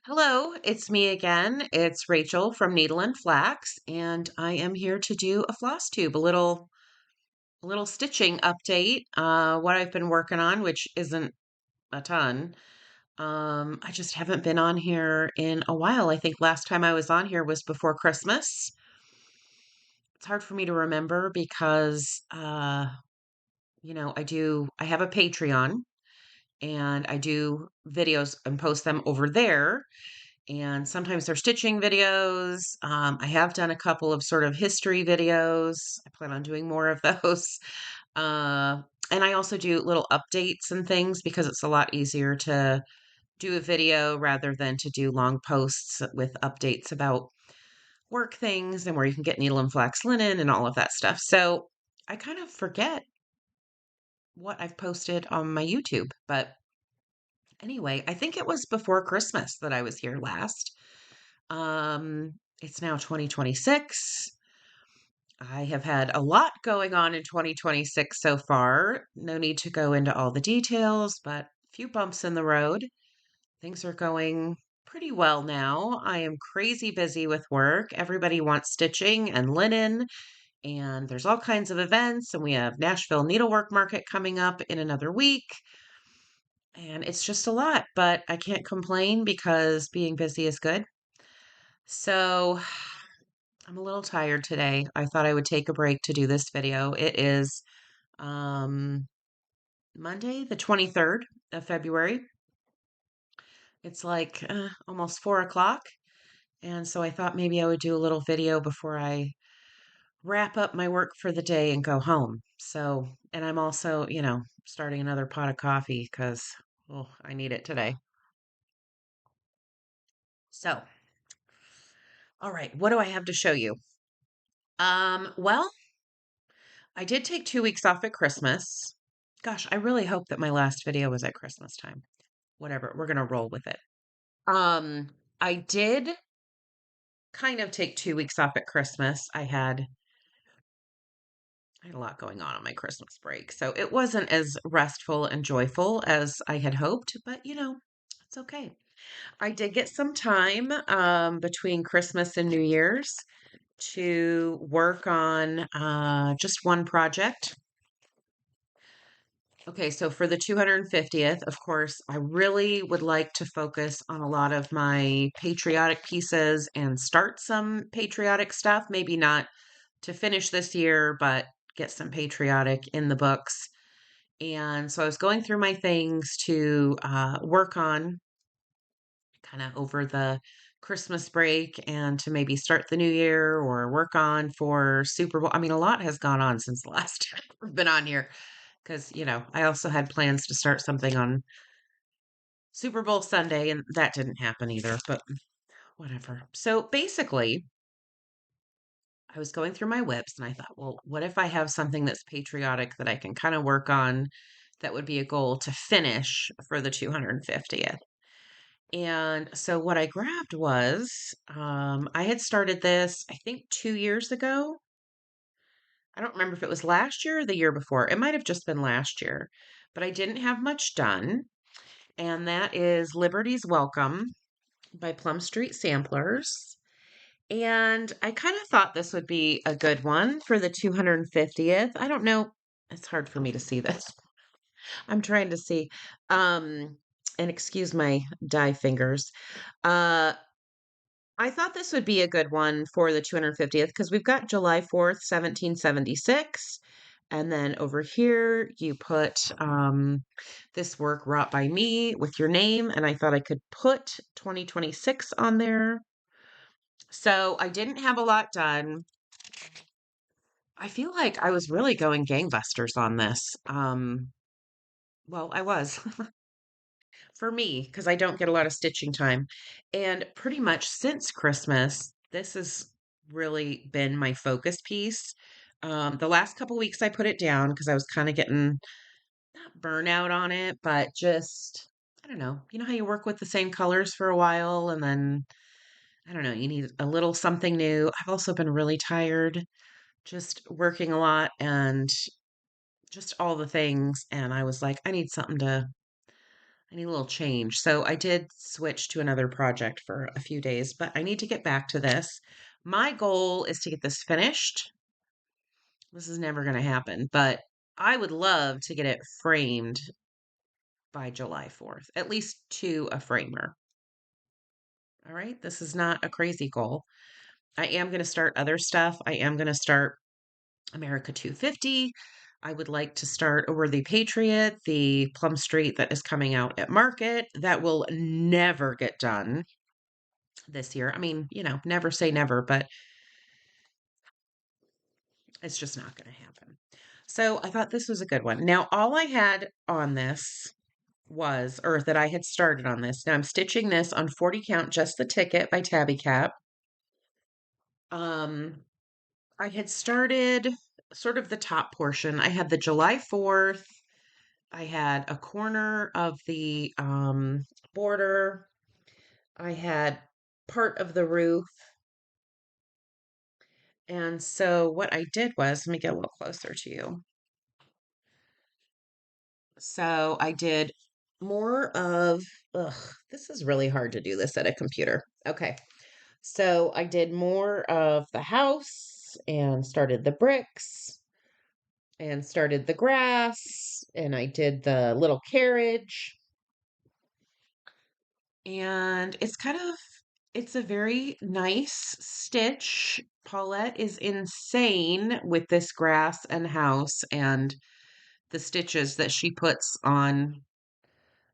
Hello, it's me again. It's Rachel from Needle and Flax, and I am here to do a floss tube, a little stitching update. What I've been working on, which isn't a ton. I just haven't been on here in a while. I think last time I was on here was before Christmas. It's hard for me to remember because I have a Patreon and I do videos and post them over there. And sometimes they're stitching videos. I have done a couple of sort of history videos. I plan on doing more of those. Uh, and I also do little updates and things because it's a lot easier to do a video rather than to do long posts with updates about work things and where you can get needle and flax linen and all of that stuff. So I kind of forget what I've posted on my YouTube. But anyway, I think it was before Christmas that I was here last. It's now 2026. I have had a lot going on in 2026 so far. No need to go into all the details, but a few bumps in the road. Things are going pretty well now. I am crazy busy with work. Everybody wants stitching and linen, and there's all kinds of events, and we have Nashville Needlework Market coming up in another week. And it's just a lot, but I can't complain because being busy is good. So I'm a little tired today. I thought I would take a break to do this video. It is um, Monday, the 23rd of February. It's like almost 4 o'clock. And so I thought maybe I would do a little video before I wrap up my work for the day and go home. So, and I'm also, starting another pot of coffee because, oh, I need it today. So, all right, what do I have to show you? Well, I did take 2 weeks off at Christmas. Gosh, I really hope that my last video was at Christmas time. Whatever, we're gonna roll with it. Um, I did kind of take 2 weeks off at Christmas. I had a lot going on my Christmas break, so it wasn't as restful and joyful as I had hoped, but it's okay. I did get some time between Christmas and New Year's to work on just one project. Okay, so for the 250th, of course, I really would like to focus on a lot of my patriotic pieces and start some patriotic stuff. Maybe not to finish this year, but get some patriotic in the books. And so I was going through my things to work on kind of over the Christmas break and to maybe start the new year or work on for Super Bowl. I mean, a lot has gone on since the last time I've been on here because, I also had plans to start something on Super Bowl Sunday, and that didn't happen either, but whatever. So basically, I was going through my whips and I thought, well, what if I have something that's patriotic that I can kind of work on that would be a goal to finish for the 250th? And so what I grabbed was I had started this, I think, 2 years ago. I don't remember if it was last year or the year before. It might have just been last year, but I didn't have much done. And that is Liberty's Welcome by Plum Street Samplers. And I kind of thought this would be a good one for the 250th. I don't know. It's hard for me to see this. I'm trying to see. And excuse my die fingers. Uh, I thought this would be a good one for the 250th because we've got July 4th, 1776. And then over here, you put this work wrought by me with your name. And I thought I could put 2026 on there. So I didn't have a lot done. I feel like I was really going gangbusters on this. Well, I was for me because I don't get a lot of stitching time. And pretty much since Christmas, this has really been my focus piece. The last couple weeks I put it down because I was kind of getting not burnout on it, but just, I don't know. You know how you work with the same colors for a while and then, I don't know, you need a little something new. I've also been really tired, just working a lot and just all the things. And I was like, I need a little change. So I did switch to another project for a few days, but I need to get back to this. My goal is to get this finished. This is never going to happen, but I would love to get it framed by July 4th, at least to a framer. All right, this is not a crazy goal. I am going to start other stuff. I am going to start America 250. I would like to start A Worthy Patriot, the Plum Street that is coming out at Market. That will never get done this year. I mean, never say never, but it's just not going to happen. So I thought this was a good one. Now, all I had on this was, or that I had started on this. Now I'm stitching this on 40 count, just the ticket by Tabby Cap. I had started sort of the top portion. I had the July 4th. I had a corner of the border. I had part of the roof. And so what I did was, let me get a little closer to you. So I did more of, this is really hard to do this at a computer. Okay. So I did more of the house and started the bricks and started the grass and I did the little carriage. And it's a very nice stitch. Paulette is insane with this grass and house and the stitches that she puts on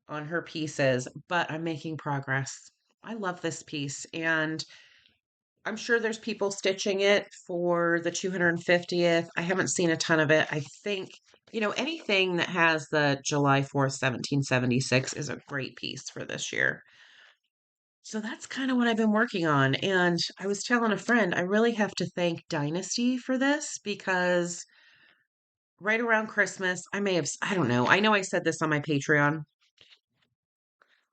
her pieces, but I'm making progress. I love this piece and I'm sure there's people stitching it for the 250th. I haven't seen a ton of it. I think, anything that has the July 4th, 1776 is a great piece for this year. So that's kind of what I've been working on. And I was telling a friend, I really have to thank Dynasty for this because right around Christmas, I don't know. I know I said this on my Patreon.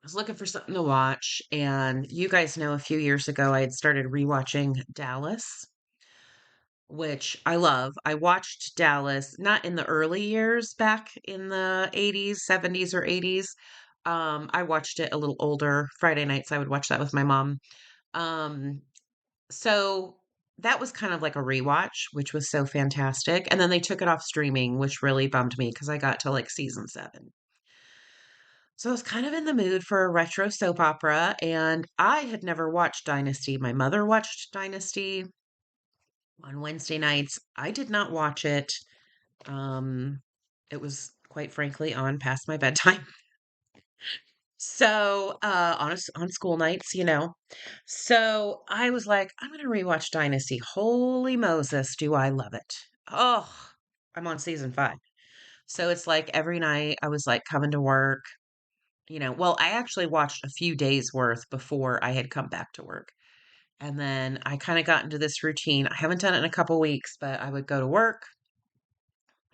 I was looking for something to watch, and you guys know a few years ago I had started rewatching Dallas, which I love. I watched Dallas not in the early years back in the 80s, 70s, or 80s. I watched it a little older. Friday nights, I would watch that with my mom. Um, so that was kind of like a rewatch, which was so fantastic. And then they took it off streaming, which really bummed me because I got to like season 7. So I was kind of in the mood for a retro soap opera, and I had never watched Dynasty. My mother watched Dynasty on Wednesday nights. I did not watch it. Um, it was quite frankly on past my bedtime. So, on school nights. So I was like, I'm gonna rewatch Dynasty. Holy Moses, do I love it. Oh, I'm on season 5. So it's like every night I was like coming to work, well, I actually watched a few days worth before I had come back to work. And then I kind of got into this routine. I haven't done it in a couple weeks, but I would go to work,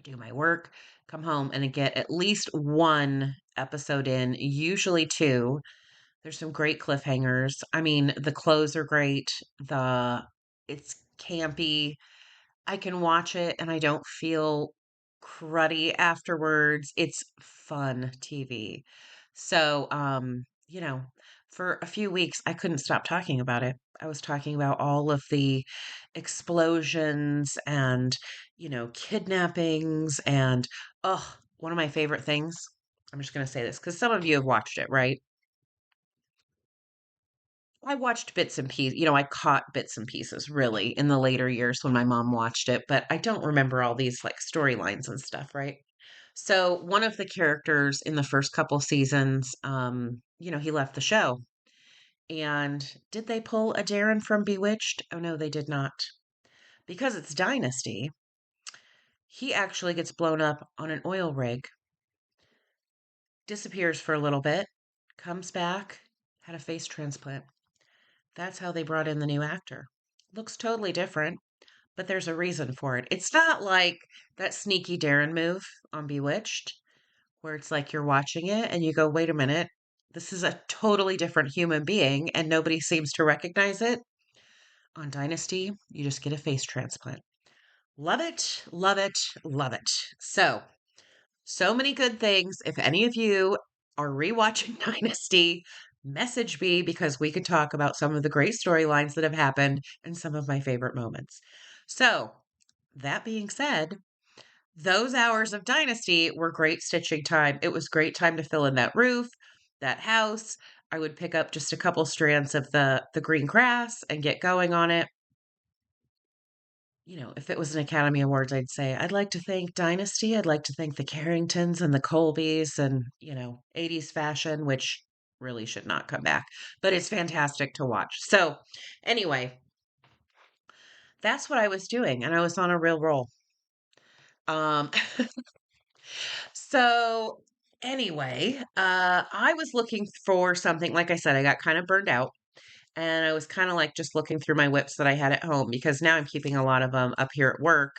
do my work, come home, and then get at least one episode in, usually two. There's some great cliffhangers. I mean, the clothes are great. It's campy. I can watch it and I don't feel cruddy afterwards. It's fun TV. So, for a few weeks, I couldn't stop talking about it. I was talking about all of the explosions and, kidnappings and, oh, one of my favorite things. I'm just going to say this because some of you have watched it, right? I watched bits and pieces, I caught bits and pieces really in the later years when my mom watched it, but I don't remember all these like storylines and stuff, right? So one of the characters in the first couple seasons, he left the show. And did they pull a Darren from Bewitched? Oh no, they did not. Because it's Dynasty, he actually gets blown up on an oil rig, disappears for a little bit, comes back, had a face transplant. That's how they brought in the new actor. Looks totally different, but there's a reason for it. It's not like that sneaky Darren move on Bewitched, where it's like you're watching it and you go, wait a minute, this is a totally different human being and nobody seems to recognize it. On Dynasty, you just get a face transplant. Love it, love it, love it. So many good things. If any of you are rewatching Dynasty, message me because we could talk about some of the great storylines that have happened and some of my favorite moments. So, that being said, those hours of Dynasty were great stitching time. It was great time to fill in that roof, that house. I would pick up just a couple strands of the green grass and get going on it. If it was an Academy Awards, I'd say I'd like to thank Dynasty. I'd like to thank the Carringtons and the Colbys and, 80s fashion, which really should not come back, but it's fantastic to watch. So, anyway, that's what I was doing, and I was on a real roll. Um, so anyway, I was looking for something. Like I said, I got kind of burned out. And I was kind of like just looking through my whips that I had at home because now I'm keeping a lot of them up here at work.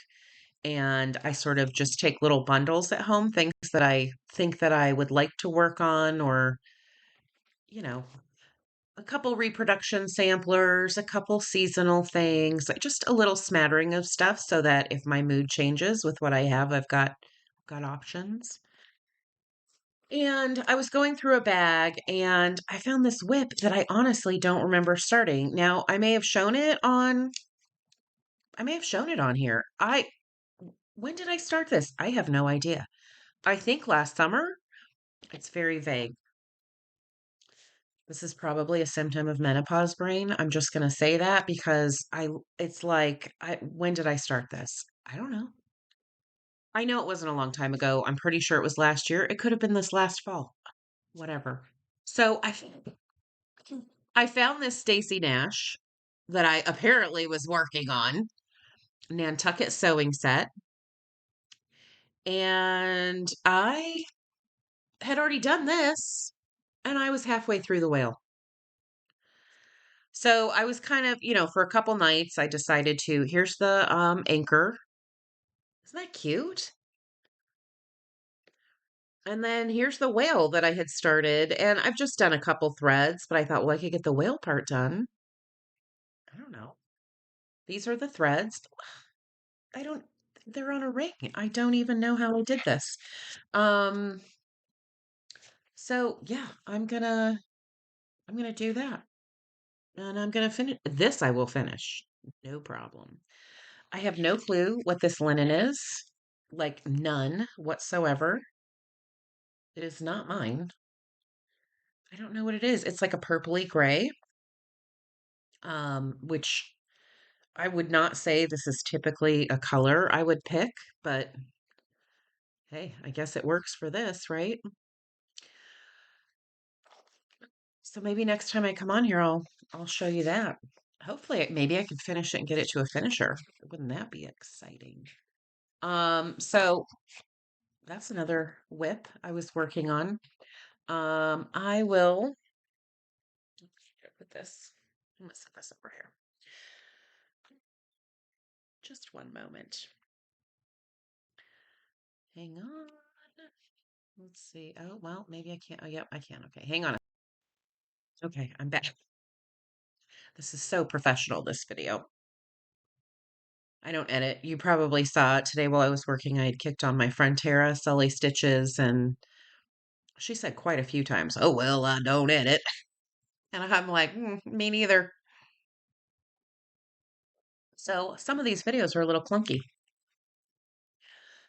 And I sort of just take little bundles at home, things that I think that I would like to work on, or, you know, a couple reproduction samplers, a couple seasonal things, like just a little smattering of stuff so that if my mood changes with what I have, I've got options. And I was going through a bag and I found this whip that I honestly don't remember starting. Now, I may have shown it on here. When did I start this? I have no idea. I think last summer. It's very vague. This is probably a symptom of menopause brain. I'm just going to say that because it's like, when did I start this? I don't know. I know it wasn't a long time ago. I'm pretty sure it was last year. It could have been this last fall. Whatever. So I found this Stacy Nash that I apparently was working on, Nantucket sewing set, and I had already done this, and I was halfway through the whale. So I was kind of, for a couple nights, I decided here's the anchor. Isn't that cute? And then here's the whale that I had started, and I've just done a couple threads, but I thought, well, I could get the whale part done. I don't know. These are the threads. I don't, they're on a ring. I don't even know how I did this. Um, so yeah, I'm gonna do that. And I'm gonna finish this. I will finish. No problem. I have no clue what this linen is. Like none whatsoever. It is not mine. I don't know what it is. It's like a purpley gray. Which I would not say this is typically a color I would pick, but hey, I guess it works for this, right? So maybe next time I come on here, I'll show you that. Hopefully, maybe I can finish it and get it to a finisher. Wouldn't that be exciting? So that's another whip I was working on. I will put this. I'm gonna set this over here. Just one moment. Hang on. Let's see. Oh, well, maybe I can't. Oh, yep, I can. Okay, hang on. Okay, I'm back. This is so professional, this video. I don't edit. You probably saw it today while I was working. I had kicked on my friend Tara, Sully Stitches, and she said quite a few times, "Oh, well, I don't edit." And I'm like, me neither. So some of these videos are a little clunky.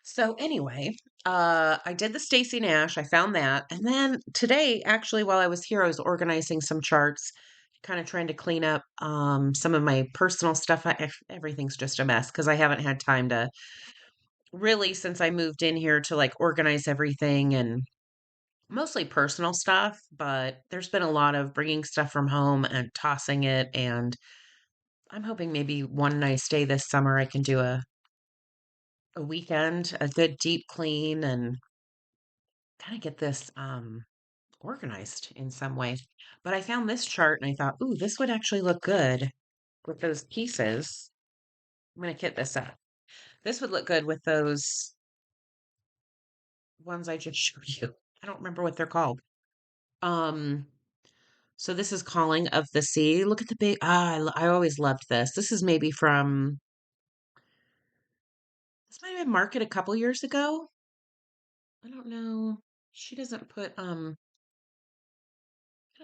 So anyway, I did the Stacy Nash. I found that. And then today, actually, while I was here, I was organizing some charts, kind of trying to clean up some of my personal stuff. Everything's just a mess because I haven't had time to really, since I moved in here, to like organize everything and mostly personal stuff. But there's been a lot of bringing stuff from home and tossing it. And I'm hoping maybe one nice day this summer I can do a weekend, a good deep clean and kind of get this organized in some way. But I found this chart and I thought, ooh, this would actually look good with those pieces. I'm going to kit this up. This would look good with those ones I just showed you. I don't remember what they're called. Um, so this is Calling of the Sea. Look at the big, I always loved this. This is maybe from, this might have been market a couple years ago. I don't know. She doesn't put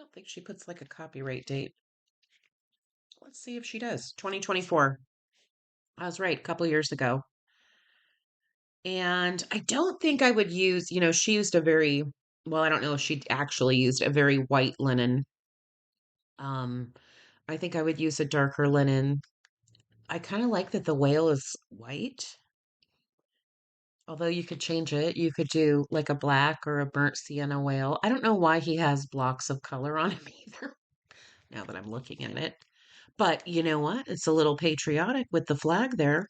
don't think she puts like a copyright date. Let's see if she does. 2024. I was right, a couple years ago. And I don't think I would use, she used a very, well, I don't know if she actually used a very white linen. Um, I think I would use a darker linen. I kind of like that the whale is white, although you could change it. You could do like a black or a burnt sienna whale. I don't know why he has blocks of color on him either, now that I'm looking at it. But you know what? It's a little patriotic with the flag there.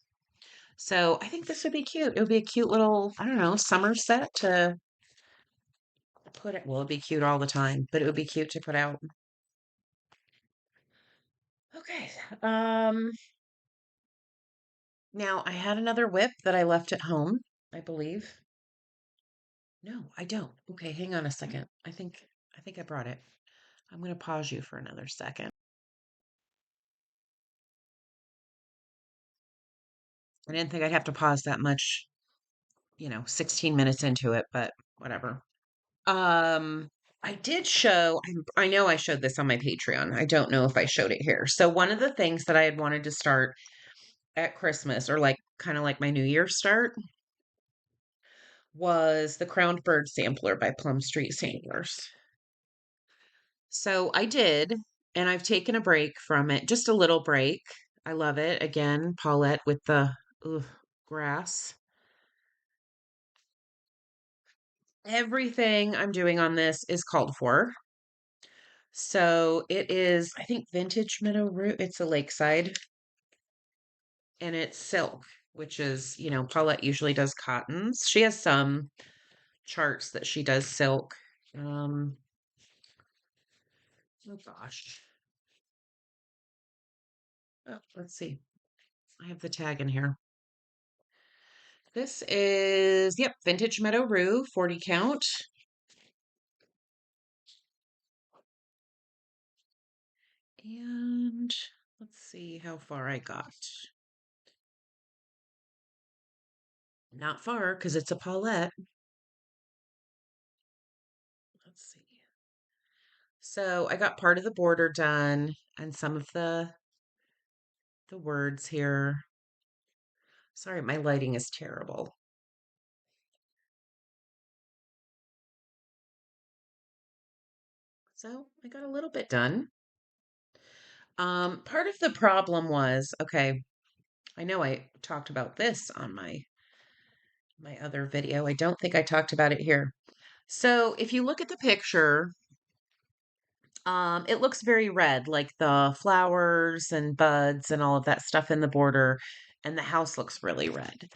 So I think this would be cute. It would be a cute little, I don't know, summer set to put it. Well, it'd be cute all the time, but it would be cute to put out. Okay. Now I had another whip that I left at home, I believe. No, I don't. Okay, hang on a second. I think I brought it. I'm going to pause you for another second. I didn't think I'd have to pause that much, 16 minutes into it, but whatever. Um, I did show, I know I showed this on my Patreon. I don't know if I showed it here. So one of the things that I had wanted to start at Christmas, or like kind of like my New Year start, was the Crowned Bird Sampler by Plum Street Samplers. So I did, and I've taken a break from it, just a little break. I love it. Again, Paulette with the grass. Everything I'm doing on this is called for. So it is, I think, Vintage Meadow Root. It's a lakeside, and it's silk, which is, Paulette usually does cottons. She has some charts that she does silk. Um, oh gosh. Oh, let's see. I have the tag in here. This is, yep, Vintage Meadow Rue, 40 count. And let's see how far I got. Not far, because it's a Paulette. Let's see. So I got part of the border done and some of the words here. Sorry, my lighting is terrible. So I got a little bit done. Part of the problem was, okay, I know I talked about this on my other video. I don't think I talked about it here. So if you look at the picture, it looks very red, like the flowers and buds and all of that stuff in the border, and the house looks really red.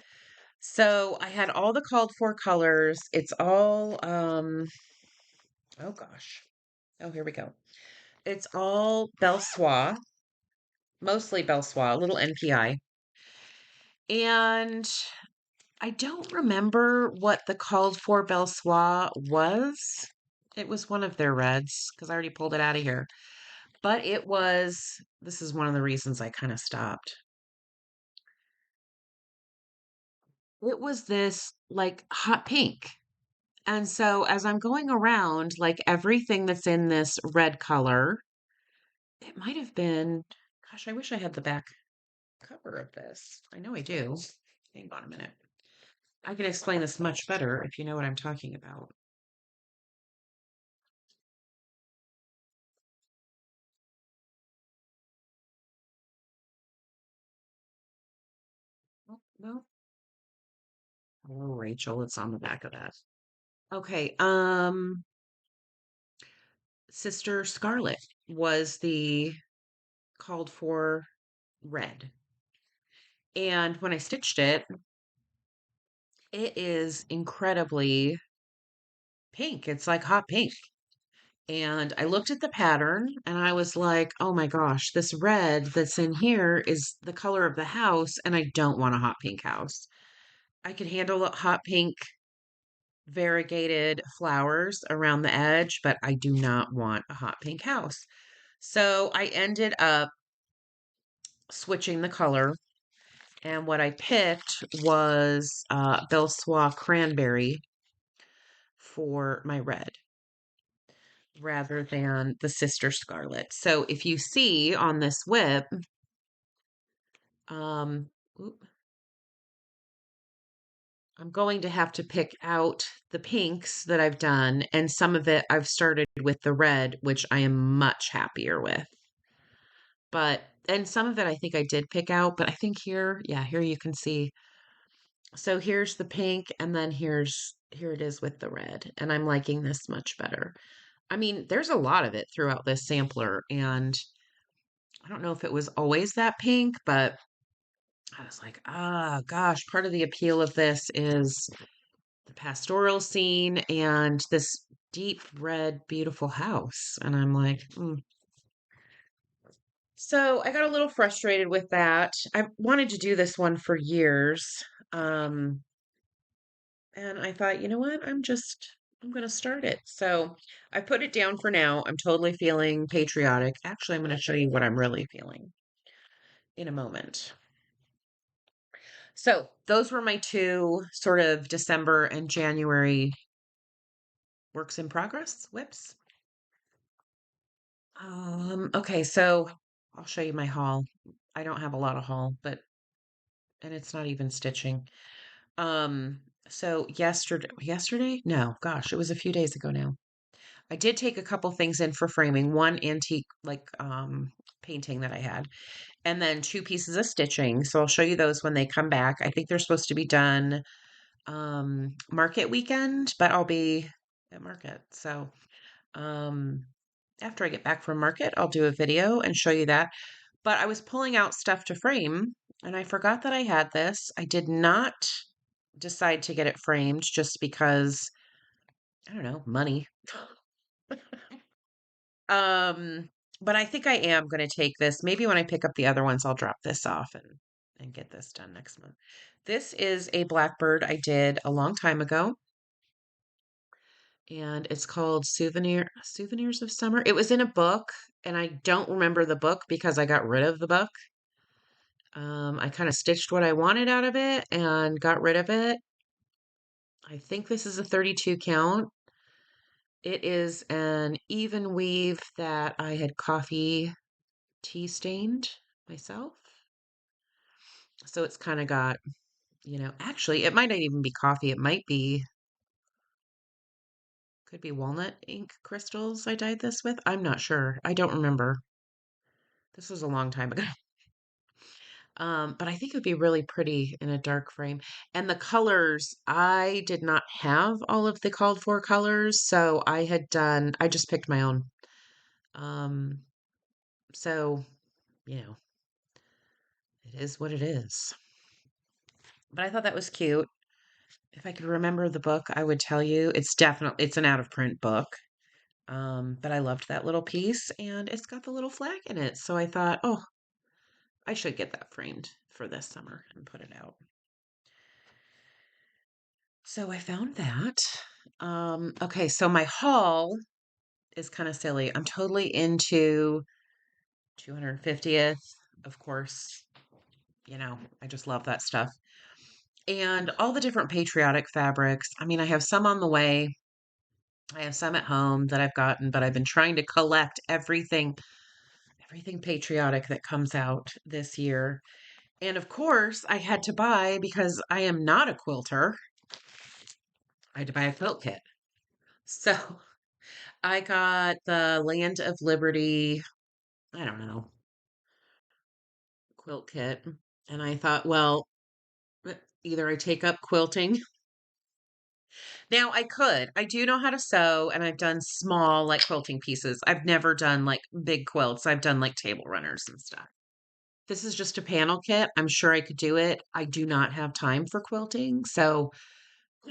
So I had all the called for colors. It's all, oh gosh. Oh, here we go. It's all Belle Soie, mostly Belle Soie, a little NPI. And I don't remember what the called for Belle Soie was. It was one of their reds because I already pulled it out of here. But it was, this is one of the reasons I kind of stopped. It was this like hot pink. And so as I'm going around, like everything that's in this red color, it might have been, gosh, I wish I had the back cover of this. I know I do. Hang on a minute. I can explain this much better if you know what I'm talking about. Oh, no. Oh, Rachel, it's on the back of that. Okay, Sister Scarlet was the called for red. And when I stitched it, it is incredibly pink. It's like hot pink. And I looked at the pattern and I was like, oh my gosh, this red that's in here is the color of the house, and I don't want a hot pink house. I could handle hot pink variegated flowers around the edge, but I do not want a hot pink house. So I ended up switching the color, and what I picked was Belsois Cranberry for my red. rather than the Sister Scarlet. So if you see on this whip, um, oop, I'm going to have to pick out the pinks that I've done, and some of it I've started with the red, which I am much happier with. But, and some of it I think I did pick out, but I think here, yeah, here you can see. So here's the pink, and then here it is with the red, and I'm liking this much better. I mean, there's a lot of it throughout this sampler, and I don't know if it was always that pink, but I was like, ah, gosh, part of the appeal of this is the pastoral scene and this deep red, beautiful house. And I'm like, mm. So I got a little frustrated with that. I wanted to do this one for years. Um, and I thought, you know what? I'm going to start it. So I put it down for now. I'm totally feeling patriotic. Actually, I'm going to show you what I'm really feeling in a moment. So those were my two sort of December and January works in progress whips. Okay, so I'll show you my haul. I don't have a lot of haul, but and it's not even stitching. Um, so yesterday? No, gosh, it was a few days ago now. I did take a couple things in for framing, one antique like painting that I had, and then two pieces of stitching. So I'll show you those when they come back. I think they're supposed to be done market weekend, but I'll be at market. So um after I get back from market, I'll do a video and show you that. But I was pulling out stuff to frame and I forgot that I had this. I did not decide to get it framed just because I don't know, money. Um, but I think I am going to take this. Maybe when I pick up the other ones, I'll drop this off and get this done next month. This is a blackbird I did a long time ago, and it's called Souvenirs of Summer. It was in a book, and I don't remember the book because I got rid of the book. I kind of stitched what I wanted out of it and got rid of it. I think this is a 32 count. It is an even weave that I had coffee tea stained myself. So it's kind of got, actually, it might not even be coffee. It might be, could be walnut ink crystals I dyed this with. I'm not sure. I don't remember. This was a long time ago. But I think it would be really pretty in a dark frame. And the colors, I did not have all of the called for colors, so I just picked my own. Um, so, you know, it is what it is. But I thought that was cute. If I could remember the book, I would tell you it's an out of print book. But I loved that little piece and it's got the little flag in it. So I thought, oh, I should get that framed for this summer and put it out. So I found that. Okay, so my haul is kind of silly. I'm totally into 250th, of course. I just love that stuff. And all the different patriotic fabrics. I mean, I have some on the way. I have some at home that I've gotten, but I've been trying to collect everything patriotic that comes out this year. And of course, I had to buy because I am not a quilter. I had to buy a quilt kit. So I got the Land of Liberty, I don't know, quilt kit. And I thought, well, either I take up quilting. Now I do know how to sew, and I've done small, like quilting pieces. I've never done like big quilts. I've done like table runners and stuff. This is just a panel kit. I'm sure I could do it. I do not have time for quilting. So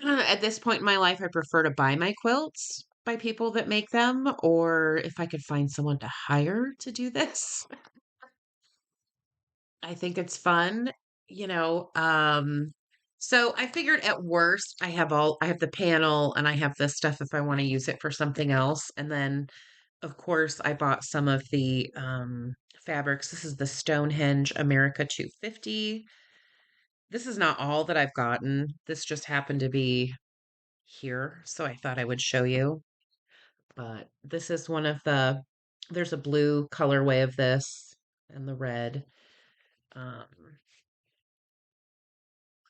at this point in my life, I prefer to buy my quilts by people that make them, or if I could find someone to hire to do this. I think it's fun, you know. So I figured at worst, I have the panel and I have the stuff if I want to use it for something else. And then, of course, I bought some of the fabrics. This is the Stonehenge America 250. This is not all that I've gotten. This just happened to be here, so I thought I would show you. But this is one of there's a blue colorway of this and the red. Um,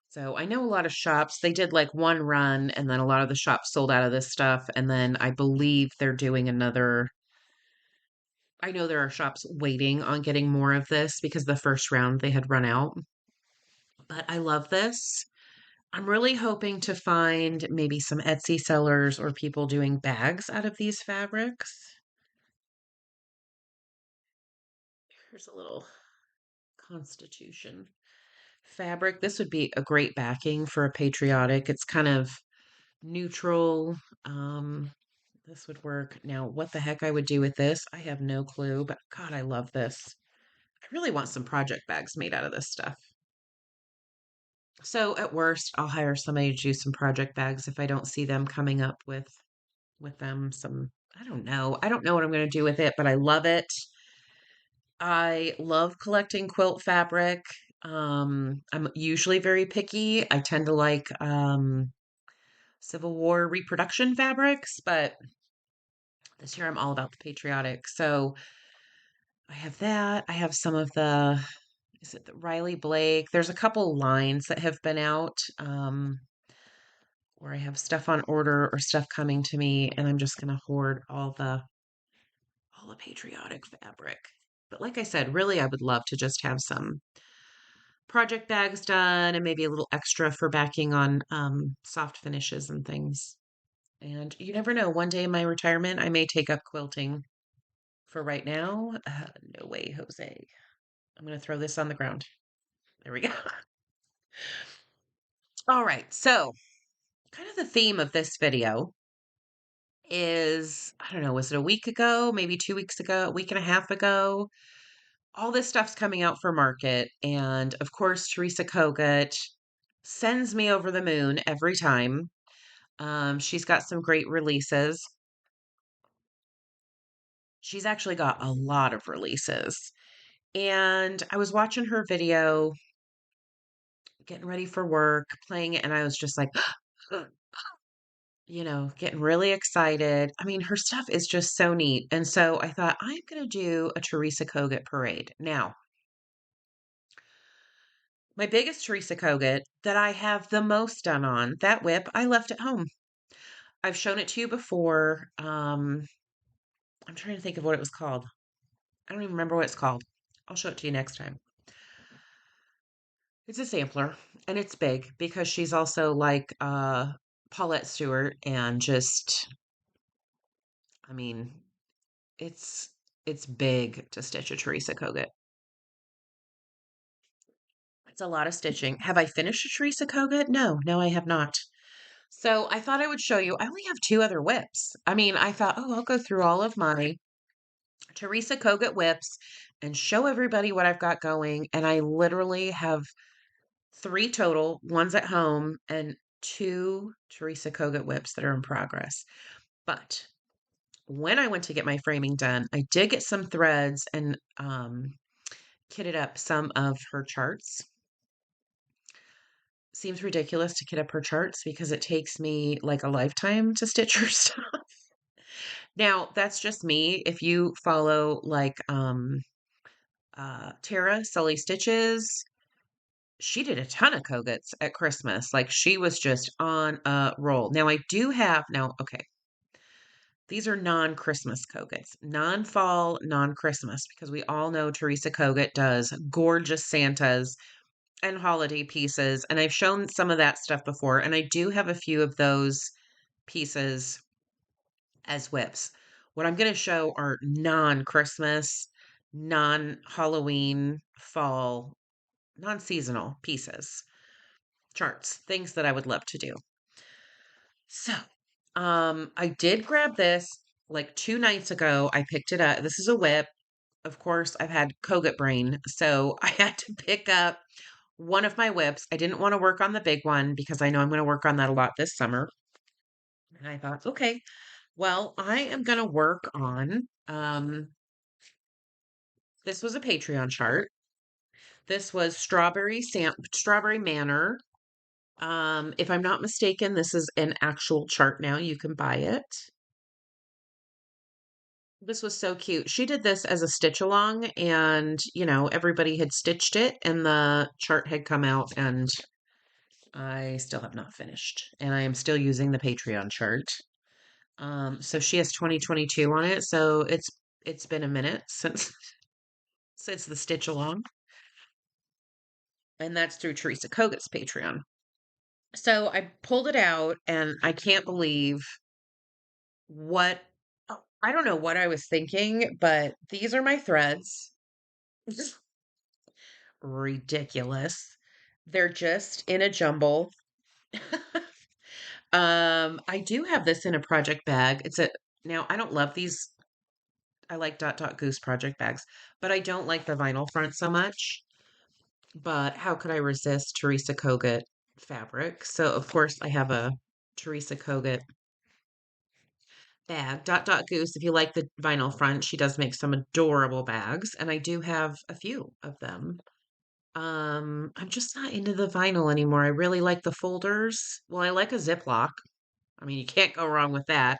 so I know a lot of shops, they did like one run and then a lot of the shops sold out of this stuff. And then I believe they're doing another. I know there are shops waiting on getting more of this because the first round they had run out. But I love this. I'm really hoping to find maybe some Etsy sellers or people doing bags out of these fabrics. Here's a little Constitution fabric. This would be a great backing for a patriotic. It's kind of neutral. Um, this would work. Now, what the heck I would do with this, I have no clue, but God, I love this. I really want some project bags made out of this stuff. So at worst, I'll hire somebody to do some project bags if I don't see them coming up with them some I don't know. I don't know what I'm going to do with it, but I love it. I love collecting quilt fabric. I'm usually very picky. I tend to like Civil War reproduction fabrics, but this year I'm all about the patriotic. So I have that. I have some of is it the Riley Blake? There's a couple lines that have been out where I have stuff on order or stuff coming to me, and I'm just gonna hoard all the patriotic fabric. But like I said, really, I would love to just have some project bags done and maybe a little extra for backing on soft finishes and things. And you never know, one day in my retirement, I may take up quilting. For right now, no way, Jose. I'm going to throw this on the ground. There we go. All right. So, kind of the theme of this video is I don't know, was it a week ago, maybe 2 weeks ago, a week and a half ago? All this stuff's coming out for market. And of course, Teresa Kogut sends me over the moon every time. She's got some great releases. She's actually got a lot of releases. And I was watching her video, getting ready for work, playing it, and I was just like, getting really excited. I mean, her stuff is just so neat. And so I thought, I'm going to do a Teresa Kogut parade. Now, my biggest Teresa Kogut that I have the most done on, that whip, I left at home. I've shown it to you before. I'm trying to think of what it was called. I don't even remember what it's called. I'll show it to you next time. It's a sampler and it's big because she's also like Paulette Stewart and just I mean, it's it's big to stitch a Teresa Kogut. It's a lot of stitching. Have I finished a Teresa Kogut? No, I have not. So I thought I would show you. I only have two other whips. I mean, I thought, oh, I'll go through all of my Teresa Kogut whips and show everybody what I've got going. And I literally have three total, one's at home, and two Teresa Kogut whips that are in progress. But when I went to get my framing done, I did get some threads and kitted up some of her charts. Seems ridiculous to kit up her charts because it takes me like a lifetime to stitch her stuff. Now, that's just me. If you follow like Tara Sully Stitches, she did a ton of Koguts at Christmas. Like she was just on a roll. Now I do have okay. These are non-Christmas Koguts, non-fall, non-Christmas, because we all know Teresa Kogut does gorgeous Santas and holiday pieces, and I've shown some of that stuff before, and I do have a few of those pieces as whips. What I'm going to show are non-Christmas, non-Halloween, fall, non-seasonal pieces, charts, things that I would love to do. So, I did grab this like 2 nights ago. I picked it up. This is a whip. Of course, I've had Kogut brain, so I had to pick up one of my whips. I didn't want to work on the big one because I know I'm going to work on that a lot this summer. And I thought, okay, well, I am going to work on this was a Patreon chart. This was Strawberry Manor. If I'm not mistaken, this is an actual chart now. You can buy it. This was so cute. She did this as a stitch along, and everybody had stitched it, and the chart had come out, and I still have not finished. And I am still using the Patreon chart. So she has 2022 on it, so it's been a minute since the stitch along, and that's through Teresa Kogut's Patreon. So I pulled it out, and I can't believe what I don't know what I was thinking, but these are my threads. Ridiculous. They're just in a jumble. I do have this in a project bag. Now I don't love these. I like Dot Dot Goose project bags, but I don't like the vinyl front so much. But how could I resist Teresa Kogut fabric? So of course I have a Teresa Kogut bag. Dot Dot Goose, if you like the vinyl front, she does make some adorable bags, and I do have a few of them. I'm just not into the vinyl anymore. I really like the folders. Well, I like a Ziploc. I mean, you can't go wrong with that.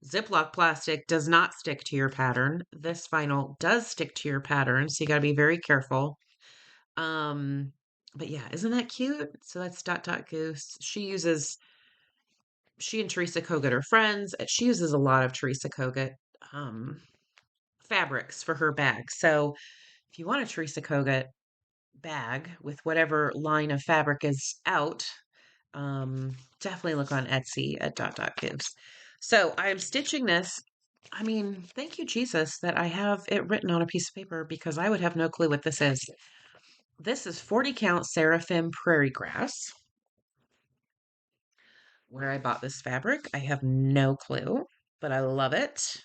Ziploc plastic does not stick to your pattern. This vinyl does stick to your pattern, so you got to be very careful. Um, but yeah, isn't that cute? So that's Dot Dot Goose. She and Teresa Kogut are friends. She uses a lot of Teresa Kogut um, fabrics for her bag. So if you want a Teresa Kogut bag with whatever line of fabric is out, definitely look on Etsy at Dot Dot Gives. So I'm stitching this. I mean, thank you, Jesus, that I have it written on a piece of paper because I would have no clue what this is. This is 40 count Seraphim Prairie Grass. Where I bought this fabric, I have no clue, but I love it.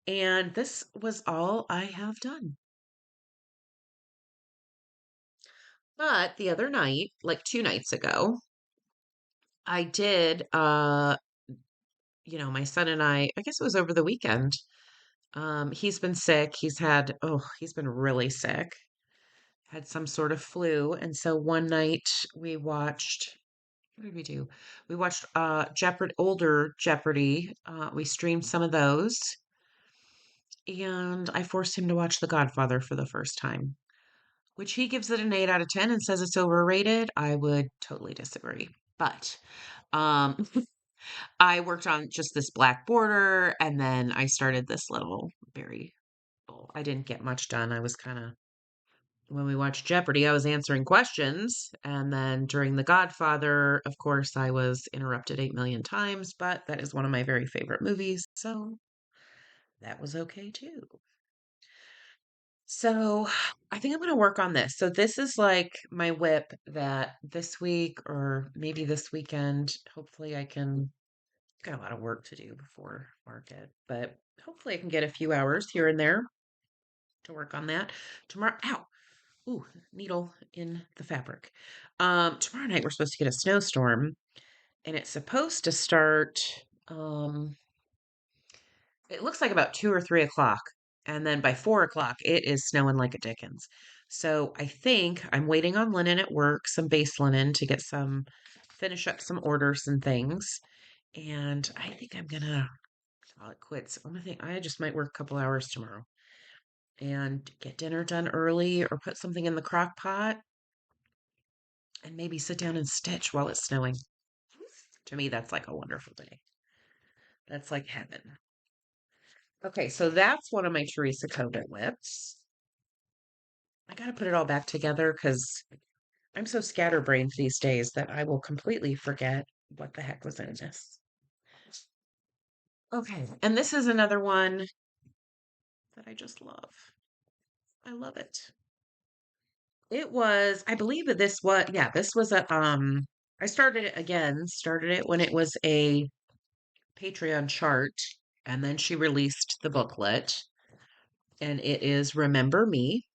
And this was all I have done. But the other night, like 2 nights ago, I did my son and I guess it was over the weekend. He's been sick. He's been really sick. Had some sort of flu. And so one night we watched, what did we do? We watched older Jeopardy. We streamed some of those. And I forced him to watch The Godfather for the first time, which he gives it an 8 out of 10 and says it's overrated. I would totally disagree. But um I worked on just this black border, and then I started this little very I didn't get much done. I was kind of when we watched Jeopardy, I was answering questions, and then during The Godfather, of course, I was interrupted 8 million times, but that is one of my very favorite movies, so that was okay too. So I think I'm going to work on this. So this is like my whip that this week or maybe this weekend, hopefully I can got a lot of work to do before market, but hopefully I can get a few hours here and there to work on that. Tomorrow, ow, ooh, needle in the fabric. Tomorrow night we're supposed to get a snowstorm, and it's supposed to start. It looks like about 2 or 3 o'clock, and then by 4 o'clock it is snowing like a dickens. So I think I'm waiting on linen at work, some base linen to get finish up some orders and things, and I think I'm gonna call it quits. I just might work a couple hours tomorrow and get dinner done early or put something in the crock pot and maybe sit down and stitch while it's snowing. To me, that's like a wonderful day. That's like heaven. Okay, so that's one of my Teresa Kogut whips. I got to put it all back together because I'm so scatterbrained these days that I will completely forget what the heck was in this. Okay, and this is another one that I just love. I love it. It was, I believe that this was I started it when it was a Patreon chart, and then she released the booklet, and it is Remember Me.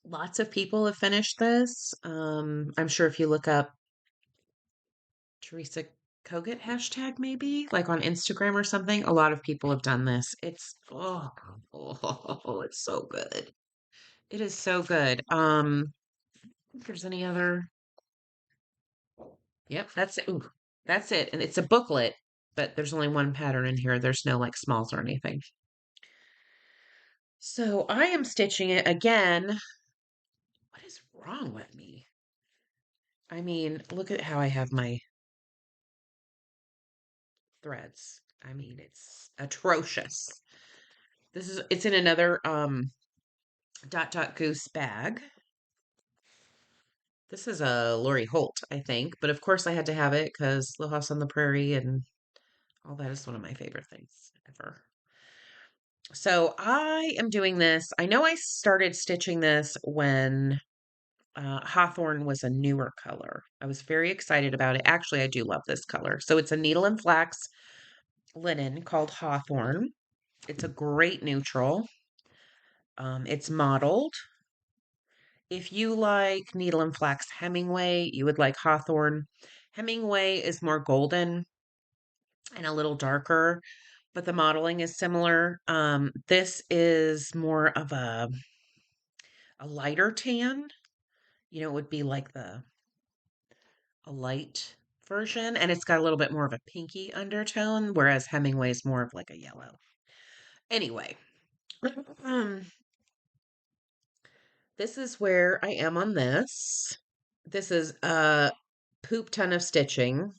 Lots of people have finished this. I'm sure if you look up Teresa Kogut hashtag, maybe like on Instagram or something, a lot of people have done this. It's so good. It is so good. If there's any other. Yep, that's it. Ooh, that's it. And it's a booklet. but there's only one pattern in here. There's no like smalls or anything. So I am stitching it again. What is wrong with me? I mean, look at how I have my threads. I mean, it's atrocious. It's in another Dot Dot Goose bag. This is a Lori Holt, I think, but of course I had to have it because Little House on the Prairie and all that is one of my favorite things ever. So I am doing this. I know I started stitching this when Hawthorn was a newer color. I was very excited about it. Actually, I do love this color. So it's a needle and flax linen called Hawthorn. It's a great neutral. It's mottled. If you like needle and flax Hemingway, you would like Hawthorn. Hemingway is more golden and a little darker, but the modeling is similar. This is more of a lighter tan. It would be like a light version, and it's got a little bit more of a pinky undertone, whereas Hemingway is more of like a yellow. Anyway, um, this is where I am on this. This is a poop ton of stitching.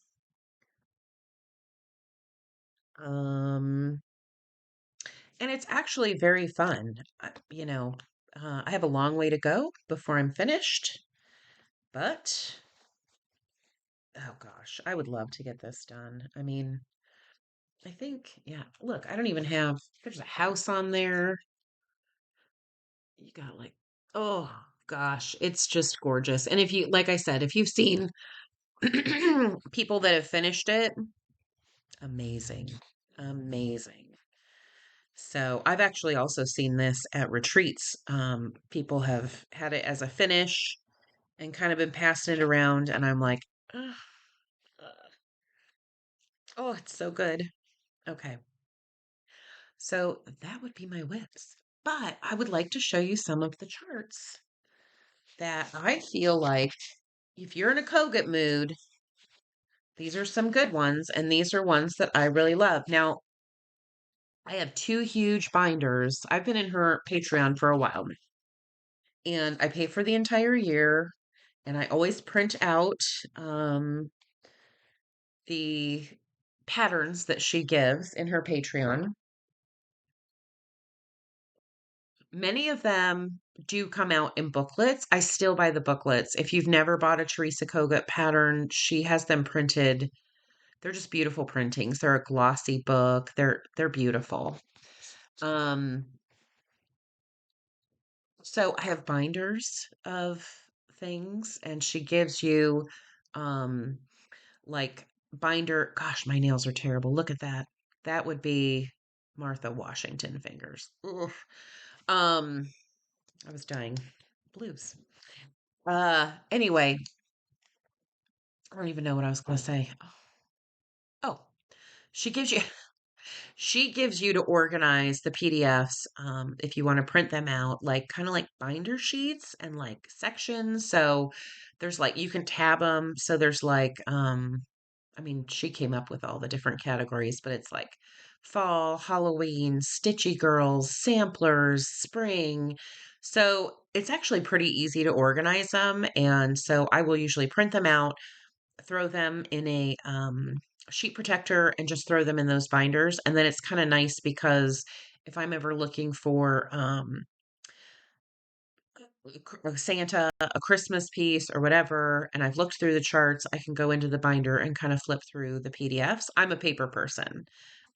Um, and it's actually very fun. I have a long way to go before I'm finished, but oh gosh, I would love to get this done. I mean, I think, yeah, look, I don't even have, there's a house on there. You got like, oh gosh, it's just gorgeous. And if you, like I said, if you've seen people that have finished it, amazing, amazing. So I've actually also seen this at retreats. People have had it as a finish and kind of been passing it around, and I'm like, "Ugh, oh, it's so good. Okay, so that would be my whips. But I would like to show you some of the charts that I feel like if you're in a Kogut mood, these are some good ones, and these are ones that I really love. Now, I have two huge binders. I've been in her Patreon for a while now, and I pay for the entire year, and I always print out the patterns that she gives in her Patreon. Many of them do come out in booklets. I still buy the booklets. If you've never bought a Teresa Kogut pattern, she has them printed. They're just beautiful printings. They're a glossy book. They're beautiful. Um, so I have binders of things, and she gives you um like binder. Gosh, my nails are terrible. Look at that. That would be Martha Washington fingers. Ugh. Um, I was dying. Blues. Anyway, I don't even know what I was going to say. Oh, she gives you she gives you to organize the PDFs if you want to print them out, like kind of like binder sheets and like sections. So there's like you can tab them. So there's like I mean, she came up with all the different categories, but it's like fall, Halloween, Stitchy Girls, samplers, spring. So it's actually pretty easy to organize them. And so I will usually print them out, throw them in a sheet protector, and just throw them in those binders. And then it's kind of nice because if I'm ever looking for a Santa, a Christmas piece, or whatever, and I've looked through the charts, I can go into the binder and kind of flip through the PDFs. I'm a paper person.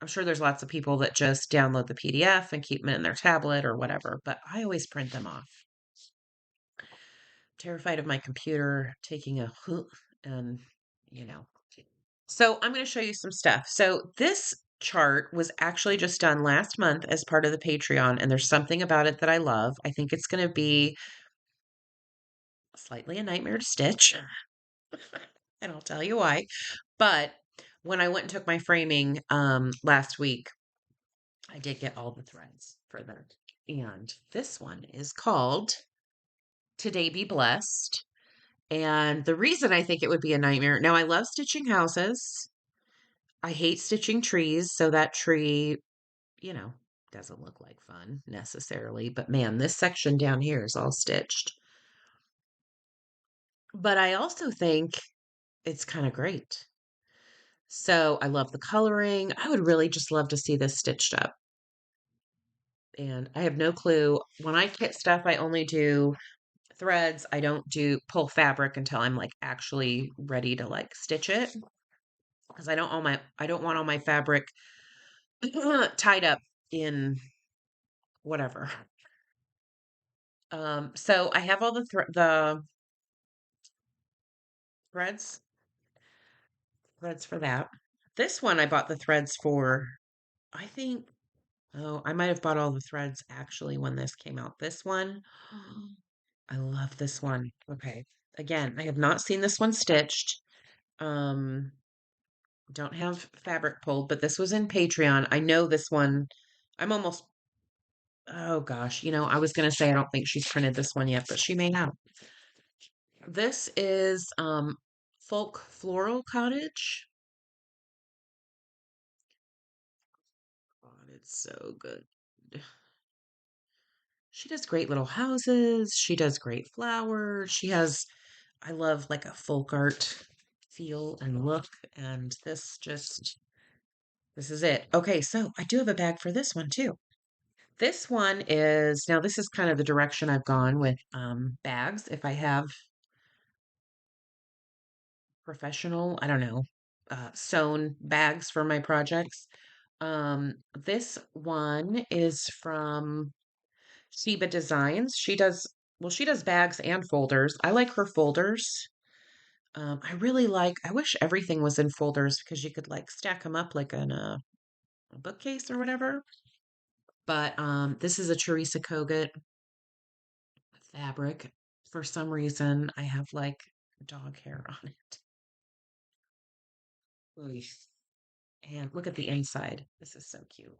I'm sure there's lots of people that just download the PDF and keep them in their tablet or whatever, but I always print them off. Terrified of my computer taking a and you know. So I'm going to show you some stuff. So this chart was actually just done last month as part of the Patreon, and there's something about it that I love. I think it's going to be slightly a nightmare to stitch, and I'll tell you why. But when I went and took my framing last week, I did get all the threads for that. And this one is called Today Be Blessed. And the reason I think it would be a nightmare, now I love stitching houses. I hate stitching trees, so that tree, you know, doesn't look like fun necessarily. But man, this section down here is all stitched. But I also think it's kind of great. So I love the coloring. I would really just love to see this stitched up. And I have no clue. When I kit stuff, I only do threads. I don't do pull fabric until I'm like actually ready to like stitch it because I don't want all my fabric tied up in whatever. So I have all the threads threads for that. This one I bought the threads for. I think oh, I might have bought all the threads actually when this came out. This one, I love this one. Okay. Again, I have not seen this one stitched. Um, don't have fabric pulled, but this was in Patreon. I know this one. I'm almost, oh gosh, I was gonna say I don't think she's printed this one yet, but she may have. This is Folk Floral Cottage. God, it's so good. She does great little houses. She does great flowers. I love like a folk art feel and look. And this is it. Okay, so I do have a bag for this one too. Now this is kind of the direction I've gone with bags. If I have professional, I don't know, sewn bags for my projects. This one is from Sheba Designs. She does bags and folders. I like her folders. I wish everything was in folders because you could like stack them up like in a bookcase or whatever. But this is a Teresa Kogut fabric. For some reason, I have like dog hair on it. Oy. And look at the inside. This is so cute.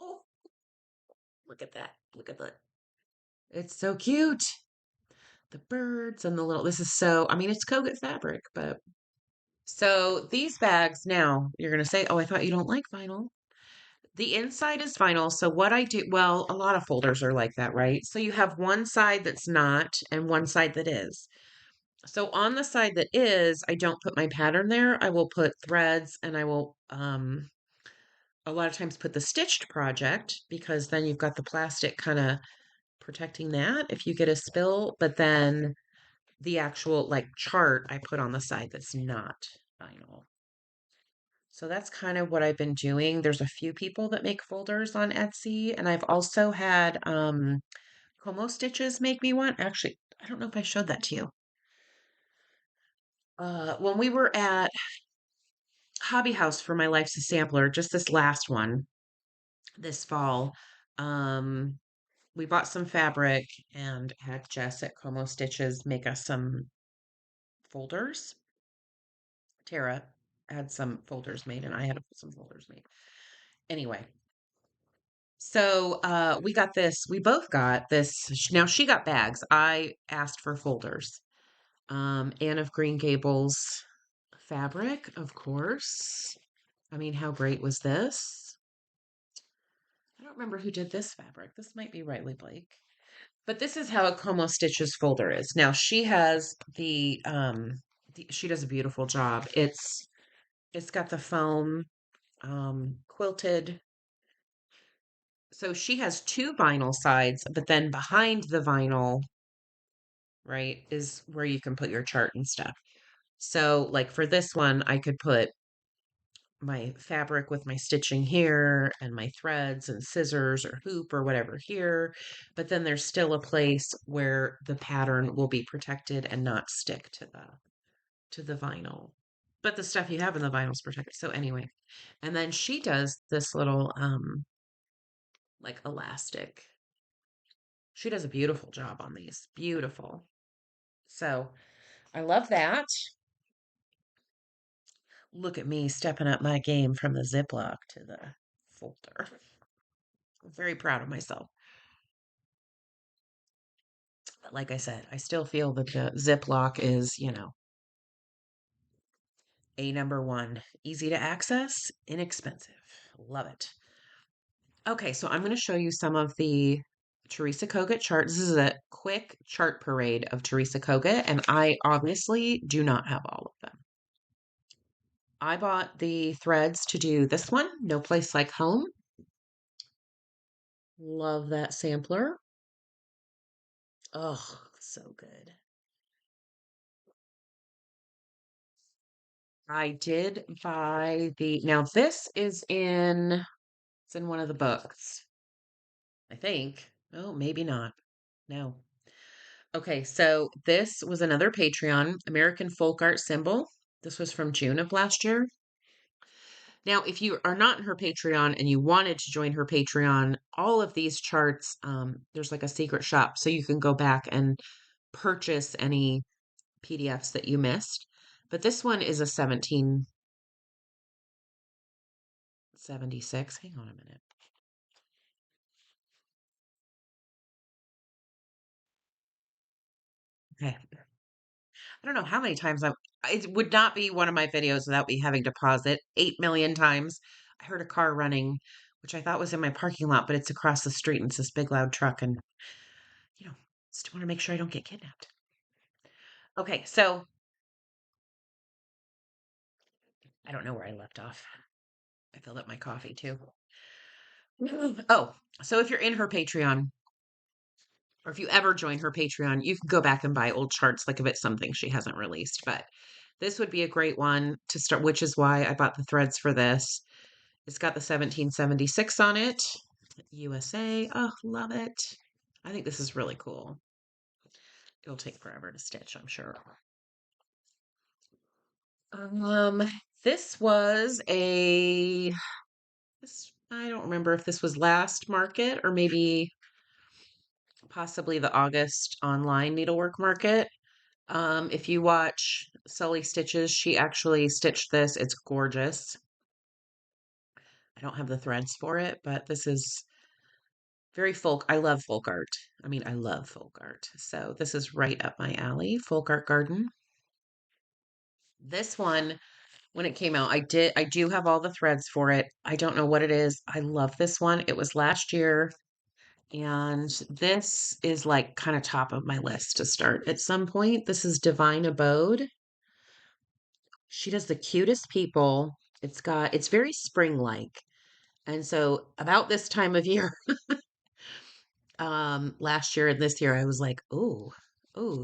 Oh, look at that. Look at that. It's so cute. The birds and the little, this is so, I mean, it's Kogut fabric, but so these bags now, you're going to say, oh, I thought you don't like vinyl. The inside is vinyl. So what I do, well, a lot of folders are like that, right? So you have one side that's not and one side that is. So on the side that is, I don't put my pattern there. I will put threads and I will a lot of times put the stitched project because then you've got the plastic kind of protecting that if you get a spill, but then the actual like chart I put on the side that's not vinyl. So that's kind of what I've been doing. There's a few people that make folders on Etsy, and I've also had Como Stitches make me one. Actually, I don't know if I showed that to you. When we were at Hobby House for my Life's a Sampler, just this last one this fall, um, we bought some fabric and had Jess at Como Stitches make us some folders. Tara had some folders made, and I had some folders made. Anyway, so we both got this. Now she got bags. I asked for folders. Anne of Green Gables fabric, of course. I mean, how great was this? I don't remember who did this fabric. This might be Riley Blake. But this is how a Como Stitches folder is. Now she has she does a beautiful job. It's got the foam quilted. So she has two vinyl sides, but then behind the vinyl, right, is where you can put your chart and stuff. So like for this one, I could put my fabric with my stitching here and my threads and scissors or hoop or whatever here, but then there's still a place where the pattern will be protected and not stick to the vinyl. But the stuff you have in the vinyl is protected. So anyway, and then she does this little like elastic. She does a beautiful job on these. Beautiful. So I love that. Look at me stepping up my game from the Ziploc to the folder. I'm very proud of myself. But like I said, I still feel that the Ziploc is, A number one, easy to access, inexpensive. Love it. Okay, so I'm going to show you some of the Teresa Kogut charts. This is a quick chart parade of Teresa Kogut, and I obviously do not have all of them. I bought the threads to do this one, No Place Like Home. Love that sampler. Oh, so good. I did buy now this is it's in one of the books, I think. Oh, maybe not. No. Okay, so this was another Patreon, American Folk Art Symbol. This was from June of last year. Now, if you are not in her Patreon and you wanted to join her Patreon, all of these charts, there's like a secret shop, so you can go back and purchase any PDFs that you missed. But this one is a 1776. Hang on a minute. Okay. I don't know how many times it would not be one of my videos without me having to pause it 8 million times. I heard a car running, which I thought was in my parking lot, but it's across the street and it's this big loud truck. And, you know, just want to make sure I don't get kidnapped. Okay, so I don't know where I left off. I filled up my coffee too. Oh, so if you're in her Patreon, or if you ever join her Patreon, you can go back and buy old charts, like if it's something she hasn't released. But this would be a great one to start, which is why I bought the threads for this. It's got the 1776 on it. USA. Oh, love it. I think this is really cool. It'll take forever to stitch, I'm sure. Um, this was I don't remember if this was last market or maybe possibly the August online needlework market. If you watch Sully Stitches, she actually stitched this. It's gorgeous. I don't have the threads for it, but this is very folk. I love folk art. I mean, I love folk art. So this is right up my alley, Folk Art Garden. This one, when it came out, I do have all the threads for it. I don't know what it is. I love this one. It was last year, and this is like kind of top of my list to start at some point. This is Divine Abode. She does the cutest people. It's very spring-like. And so about this time of year, last year and this year, I was like, oh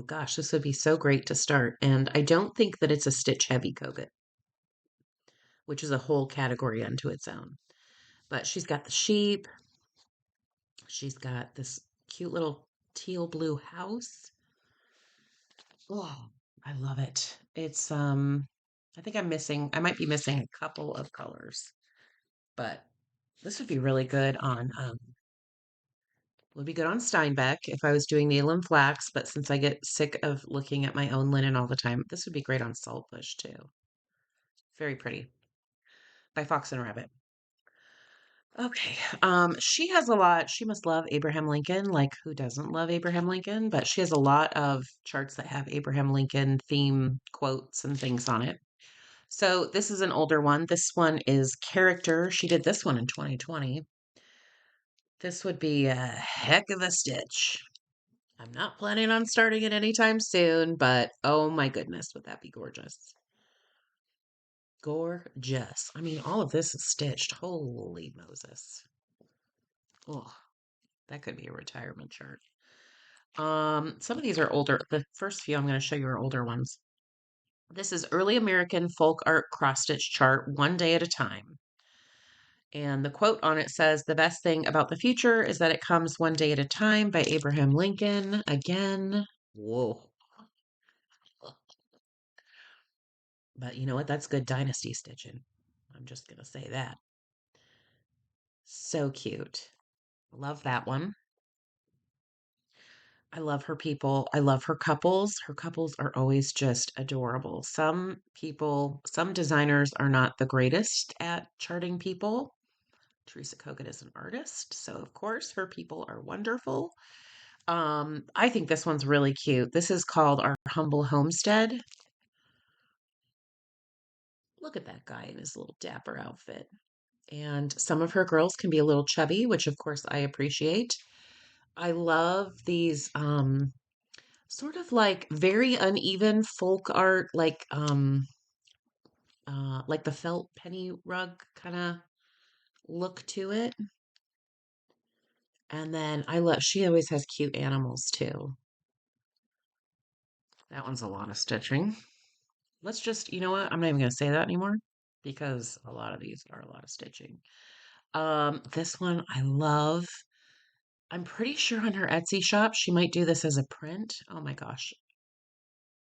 gosh, this would be so great to start. And I don't think that it's a stitch heavy Kogut, which is a whole category unto its own. But she's got the sheep. She's got this cute little teal blue house. Oh, I love it. I think I might be missing a couple of colors, but this would be good on Steinbeck if I was doing needle and flax, but since I get sick of looking at my own linen all the time, this would be great on Saltbush too. Very pretty. By Fox and Rabbit. Okay. She must love Abraham Lincoln. Like, who doesn't love Abraham Lincoln? But she has a lot of charts that have Abraham Lincoln theme quotes and things on it. So this is an older one. This one is Character. She did this one in 2020. This would be a heck of a stitch. I'm not planning on starting it anytime soon, but oh my goodness, would that be gorgeous? Gorgeous. I mean, all of this is stitched. Holy Moses. Oh, that could be a retirement chart. Some of these are older. The first few I'm going to show you are older ones. This is Early American Folk Art Cross Stitch Chart, One Day at a Time. And the quote on it says, "The best thing about the future is that it comes one day at a time," by Abraham Lincoln. Again, whoa. But you know what? That's good dynasty stitching. I'm just going to say that. So cute. Love that one. I love her people. I love her couples. Her couples are always just adorable. Some designers are not the greatest at charting people. Teresa Kogut is an artist, so of course her people are wonderful. I think this one's really cute. This is called Our Humble Homestead. Look at that guy in his little dapper outfit. And some of her girls can be a little chubby, which of course I appreciate. I love these sort of like very uneven folk art, like the felt penny rug kind of look to it. And then I love, she always has cute animals too. That one's a lot of stitching. Let's just, you know what? I'm not even going to say that anymore because a lot of these are a lot of stitching. This one I love. I'm pretty sure on her Etsy shop, she might do this as a print. Oh my gosh.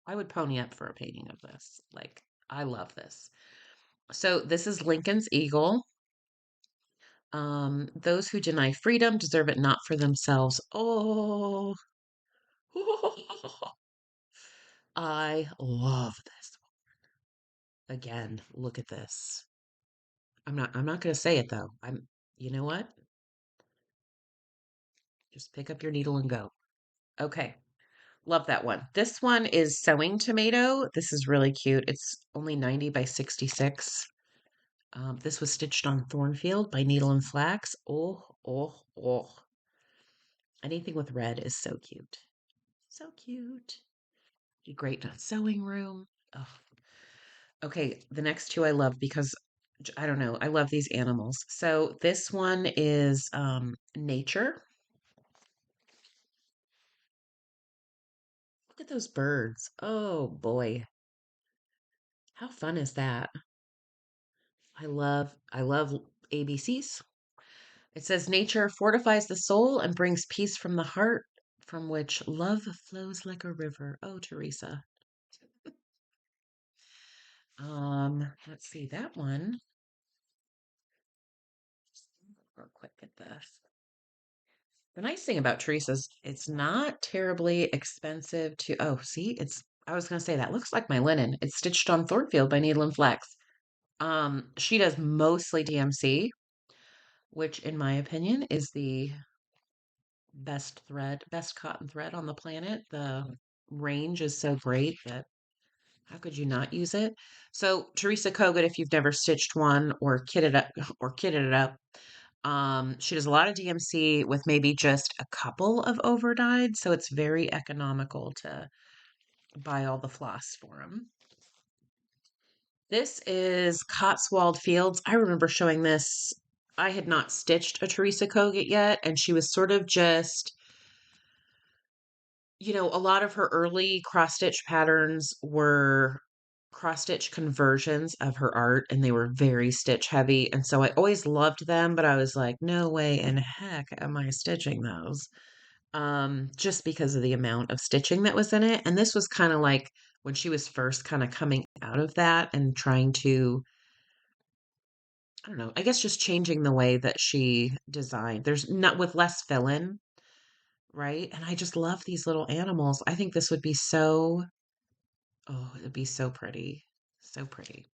I would pony up for a painting of this. Like, I love this. So this is Lincoln's Eagle. Those who deny freedom deserve it not for themselves. Oh, I love this. Again, look at this. I'm not gonna say it though. You know what? Just pick up your needle and go. Okay. Love that one. This one is Sewing Tomato. This is really cute. It's only 90 by 66. This was stitched on Thornfield by Needle and Flax. Oh, oh, oh. Anything with red is so cute. So cute. Be great in a sewing room. Oh. Okay, the next two I love because I don't know, I love these animals. So this one is Nature. Look at those birds. Oh boy. How fun is that? I love ABCs. It says nature fortifies the soul and brings peace from the heart, from which love flows like a river. Oh, Teresa. Let's see that one. Real quick at this. The nice thing about Teresa's, it's not terribly expensive to. Oh, see, I was gonna say that looks like my linen. It's stitched on Thornfield by Needle and Flax. She does mostly DMC, which in my opinion is the best cotton thread on the planet. The range is so great that how could you not use it? So Teresa Kogut, if you've never stitched one or kitted it up, she does a lot of DMC with maybe just a couple of overdyed, so it's very economical to buy all the floss for them. This is Cotswold Fields. I remember showing this. I had not stitched a Teresa Kogut yet, and she was sort of just a lot of her early cross stitch patterns were cross stitch conversions of her art, and they were very stitch heavy. And so I always loved them, but I was like, no way in heck am I stitching those. Just because of the amount of stitching that was in it. And this was kind of like when she was first kind of coming out of that and trying to, I don't know, I guess just changing the way that she designed. There's not with less fill in, right? And I just love these little animals. I think this would be so, oh, it'd be so pretty. So pretty.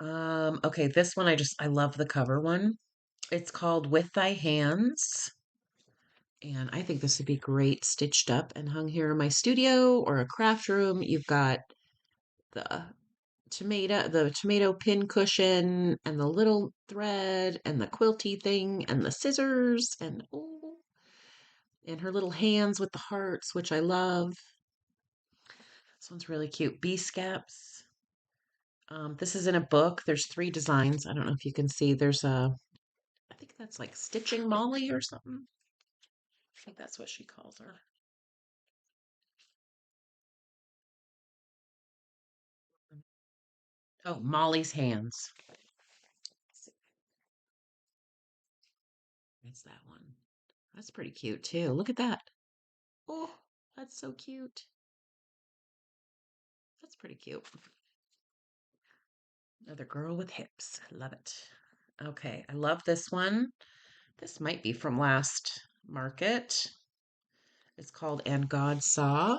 Okay, this one I love the cover one. It's called With Thy Hands. And I think this would be great stitched up and hung here in my studio or a craft room. You've got the tomato pin cushion and the little thread and the quilty thing and the scissors and her little hands with the hearts, which I love. This one's really cute. Bee scaps. This is in a book. There's three designs. I don't know if you can see. I think that's like Stitching Molly or something. I think that's what she calls her. Oh, Molly's Hands. That's that one. That's pretty cute too. Look at that. Oh, that's so cute. That's pretty cute. Another girl with hips. Love it. Okay, I love this one. This might be from last market. It's called And God Saw.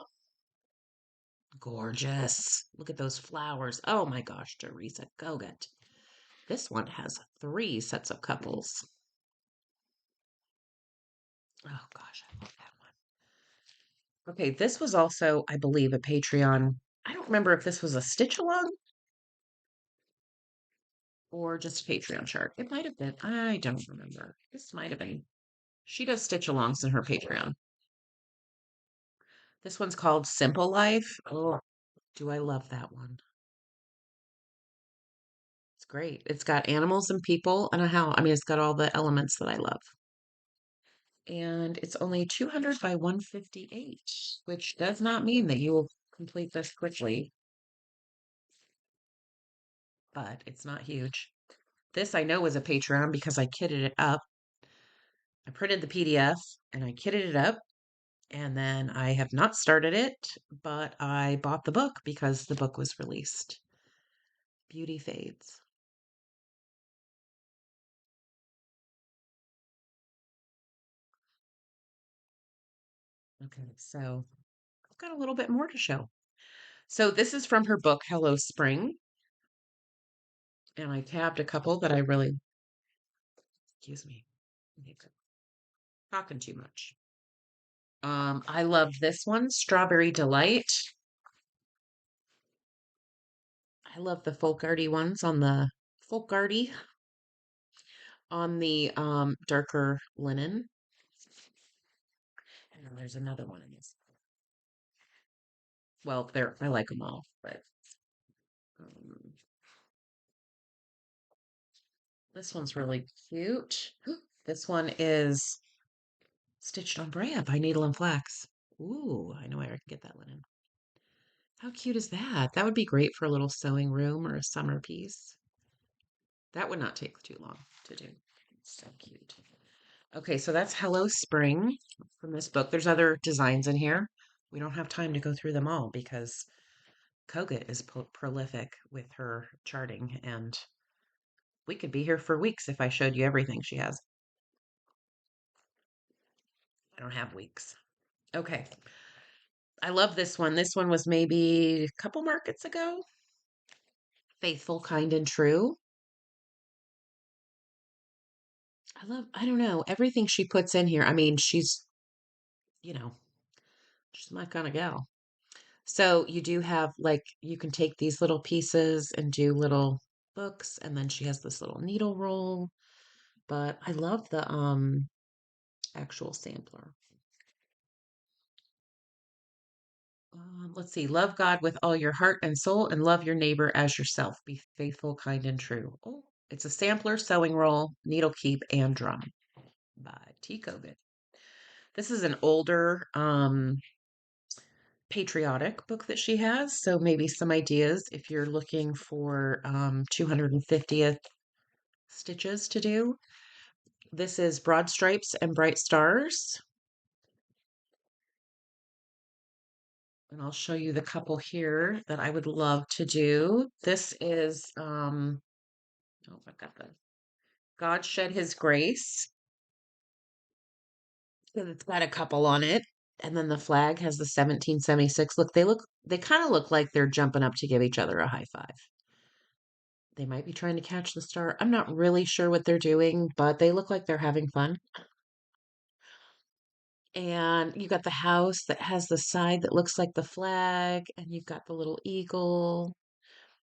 Gorgeous. Look at those flowers. Oh my gosh, Teresa Kogut. This one has three sets of couples. Oh gosh, I love that one. Okay, this was also, I believe, a Patreon. I don't remember if this was a stitch along or just a Patreon chart. It might have been. I don't remember. This might have been. She does stitch alongs in her Patreon. This one's called Simple Life. Oh, do I love that one? It's great. It's got animals and people and a house. I mean, it's got all the elements that I love. And it's only 200 by 158, which does not mean that you will complete this quickly, but it's not huge. This I know was a Patreon because I kitted it up. I printed the PDF and I kitted it up, and then I have not started it, but I bought the book because the book was released. Beauty Fades. Okay, so I've got a little bit more to show. So this is from her book, Hello Spring. And I tabbed a couple that I really, excuse me, talking too much. I love this one, Strawberry Delight. I love the folkarty ones on the folkarty on the darker linen. And then there's another one in this. Well, there I like them all, but um, this one's really cute. This one is stitched on Brea by Needle and Flax. Ooh, I know where I can get that linen. How cute is that? That would be great for a little sewing room or a summer piece. That would not take too long to do. It's so cute. Okay, so that's Hello Spring from this book. There's other designs in here. We don't have time to go through them all because Kogut is prolific with her charting, and we could be here for weeks if I showed you everything she has. I don't have weeks. Okay. I love this one. This one was maybe a couple markets ago. Faithful, Kind, and True. I don't know, everything she puts in here. I mean, you know, she's my kind of gal. So you do have like, you can take these little pieces and do little books, and then she has this little needle roll. But I love the actual sampler. Let's see. Love God with all your heart and soul, and love your neighbor as yourself. Be faithful, kind, and true. Oh, it's a sampler, sewing roll, needle keep, and drum by T. Kogut. This is an older patriotic book that she has, so maybe some ideas if you're looking for 250th stitches to do. This is Broad Stripes and Bright Stars. And I'll show you the couple here that I would love to do. This is, oh, I've got the God Shed His Grace. So it's got a couple on it. And then the flag has the 1776. They kind of look like they're jumping up to give each other a high five. They might be trying to catch the star. I'm not really sure what they're doing, but they look like they're having fun. And you got the house that has the side that looks like the flag, and you've got the little eagle.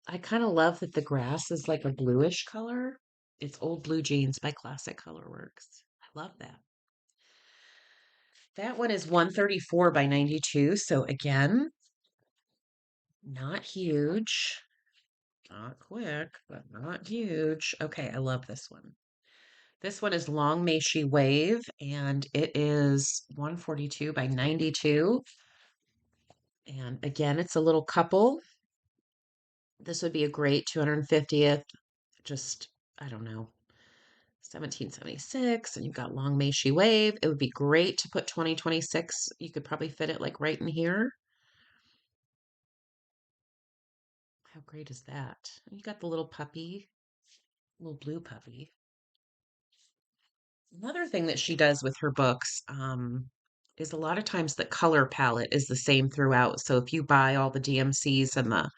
I kind of love that the grass is like a bluish color. It's Old Blue Jeans by Classic Colorworks. I love that. That one is 134 by 92. So again, not huge, not quick, but not huge. Okay, I love this one. This one is Long May She Wave, and it is 142 by 92. And again, it's a little couple. This would be a great 250th, just, I don't know, 1776, and you've got Long May She Wave. It would be great to put 2026. You could probably fit it like right in here. How great is that? You got the little puppy, little blue puppy. Another thing that she does with her books is a lot of times the color palette is the same throughout. So if you buy all the DMCs and the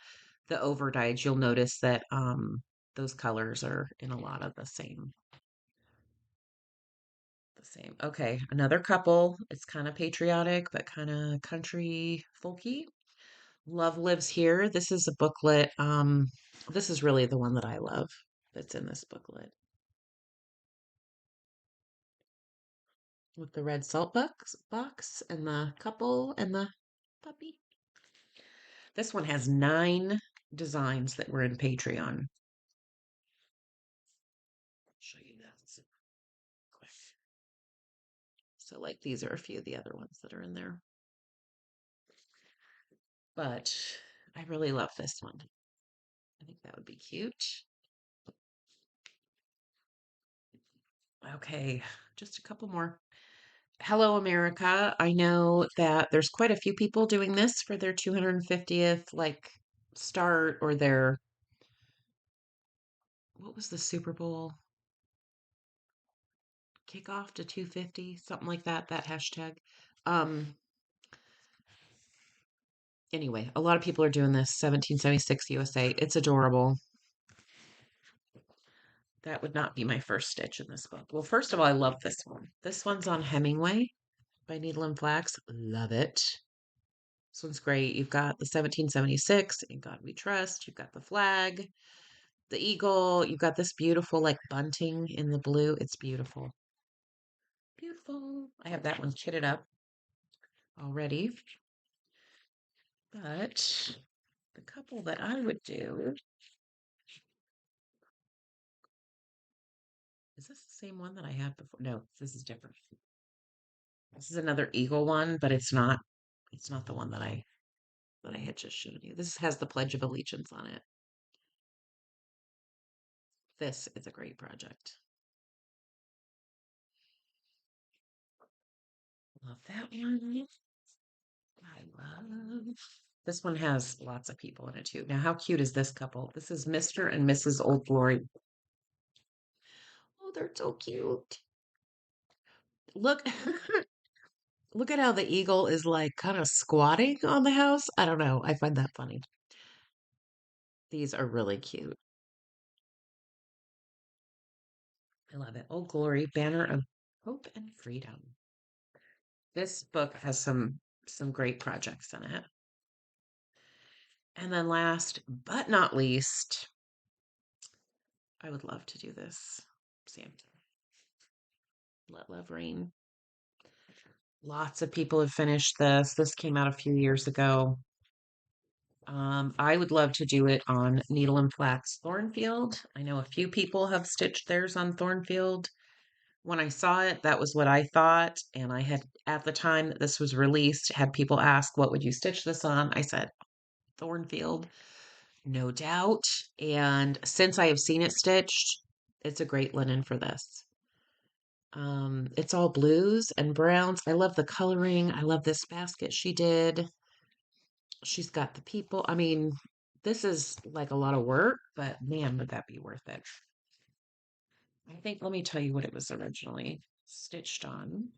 overdyes, you'll notice that those colors are in a lot of the same. The same. Okay, another couple. It's kind of patriotic, but kind of country folky. Love Lives Here. This is a booklet. This is really the one that I love. that's in this booklet with the red salt box and the couple and the puppy. This one has 9 designs that were in Patreon. I'll show you that quick. So, like, these are a few of the other ones that are in there. But I really love this one. I think that would be cute. Okay, just a couple more. Hello, America. I know that there's quite a few people doing this for their 250th, like, start or their, what was the Super Bowl kickoff to 250, something like that, that hashtag. Um, anyway, a lot of people are doing this 1776 USA. It's adorable. That would not be my first stitch in this book. Well, first of all, I love this one. This one's on Hemingway by Needle and Flax. Love it. This one's great. You've got the 1776, In God We Trust. You've got the flag, the eagle. You've got this beautiful, like, bunting in the blue. It's beautiful. Beautiful. I have that one kitted up already. But the couple that I would do, is this the same one that I had before? No, this is different. This is another eagle one, but it's not the one that I had just shown you. This has the Pledge of Allegiance on it. This is a great project. Love that one. I love. This one has lots of people in it too. Now, how cute is this couple? This is Mr. and Mrs. Old Glory. Oh, they're so cute. Look, look at how the eagle is, like, kind of squatting on the house. I don't know. I find that funny. These are really cute. I love it. Old Glory, Banner of Hope and Freedom. This book has some great projects in it. And then last but not least, I would love to do this. Sam, Let Love Rain. Lots of people have finished this. This came out a few years ago. I would love to do it on Needle and Flax Thornfield. I know a few people have stitched theirs on Thornfield. When I saw it, that was what I thought. And I had, at the time that this was released, had people ask, what would you stitch this on? I said, Thornfield, no doubt. And since I have seen it stitched, it's a great linen for this. It's all blues and browns. I love the coloring. I love this basket she did. She's got the people. I mean, this is like a lot of work, but man, would that be worth it. I think, let me tell you what it was originally stitched on.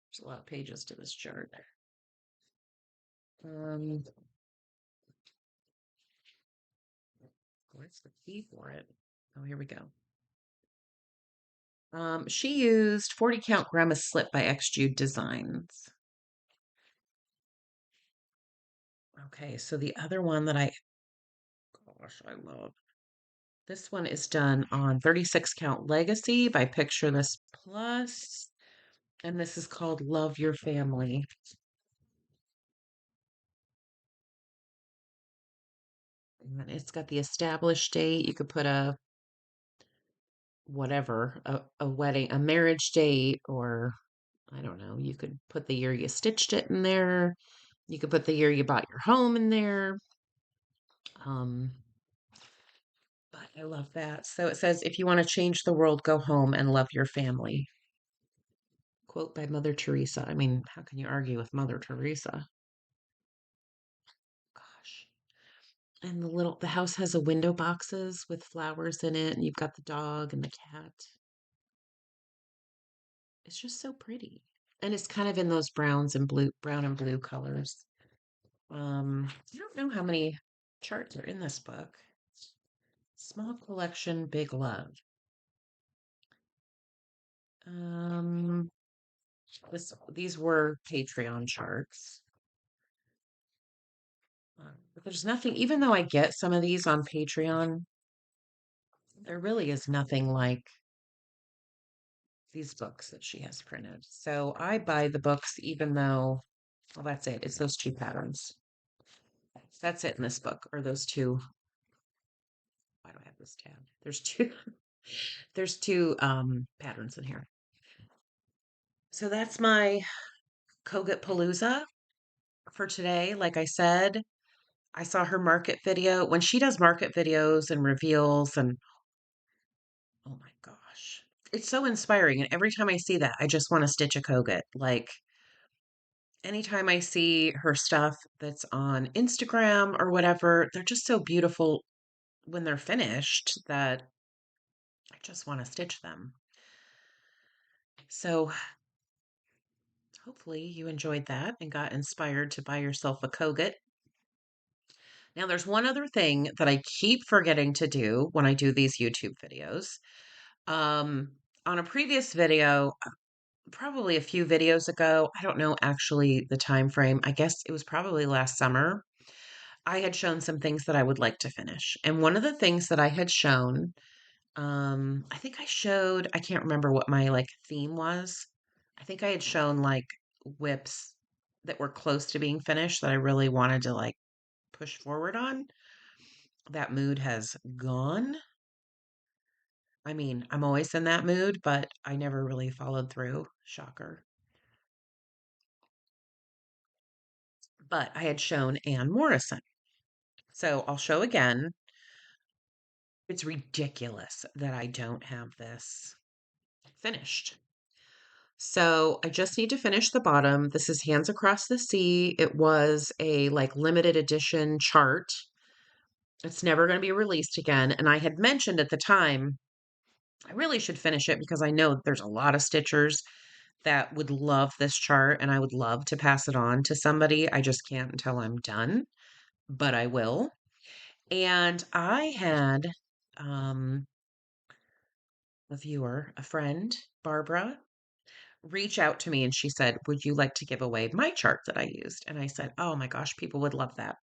There's a lot of pages to this chart. Um, where's the key for it? Oh, here we go. She used 40 count grandma slip by X Jude Designs. Okay, so the other one that gosh, I love. This one is done on 36 count Legacy by Picture This Plus, and this is called Love Your Family. And it's got the established date. You could put a whatever, a wedding, a marriage date, or I don't know. You could put the year you stitched it in there. You could put the year you bought your home in there. But I love that. So it says, if you want to change the world, go home and love your family. Quote by Mother Teresa. I mean, how can you argue with Mother Teresa? Gosh. And the house has a window boxes with flowers in it, and you've got the dog and the cat. It's just so pretty. And it's kind of in those brown and blue colors. I don't know how many charts are in this book. Small collection, big love. Um, these were Patreon charts. There's nothing, even though I get some of these on Patreon, there really is nothing like these books that she has printed. So I buy the books even though, well, that's it. It's those two patterns. That's it in this book, or those two. Why do I have this tab? There's two, there's two patterns in here. So that's my Kogutpalooza for today. Like I said, I saw her market video. When she does market videos and reveals, and oh my gosh, it's so inspiring. And every time I see that, I just want to stitch a Kogut. Like anytime I see her stuff that's on Instagram or whatever, they're just so beautiful when they're finished that I just want to stitch them. So hopefully you enjoyed that and got inspired to buy yourself a Kogut. Now, there's one other thing that I keep forgetting to do when I do these YouTube videos. On a previous video, probably a few videos ago, I don't know actually the time frame. I guess it was probably last summer. I had shown some things that I would like to finish. And one of the things that I had shown, I think I showed, I can't remember what my like theme was. I think I had shown like whips that were close to being finished that I really wanted to like push forward on. That mood has gone. I mean, I'm always in that mood, but I never really followed through. Shocker. But I had shown Anne Morrison. So I'll show again. It's ridiculous that I don't have this finished. So I just need to finish the bottom. This is Hands Across the Sea. It was a like limited edition chart. It's never going to be released again. And I had mentioned at the time, I really should finish it because I know there's a lot of stitchers that would love this chart and I would love to pass it on to somebody. I just can't until I'm done, but I will. And I had a viewer, a friend, Barbara, reach out to me and she said, "Would you like to give away my chart that I used?" And I said, "Oh my gosh, people would love that."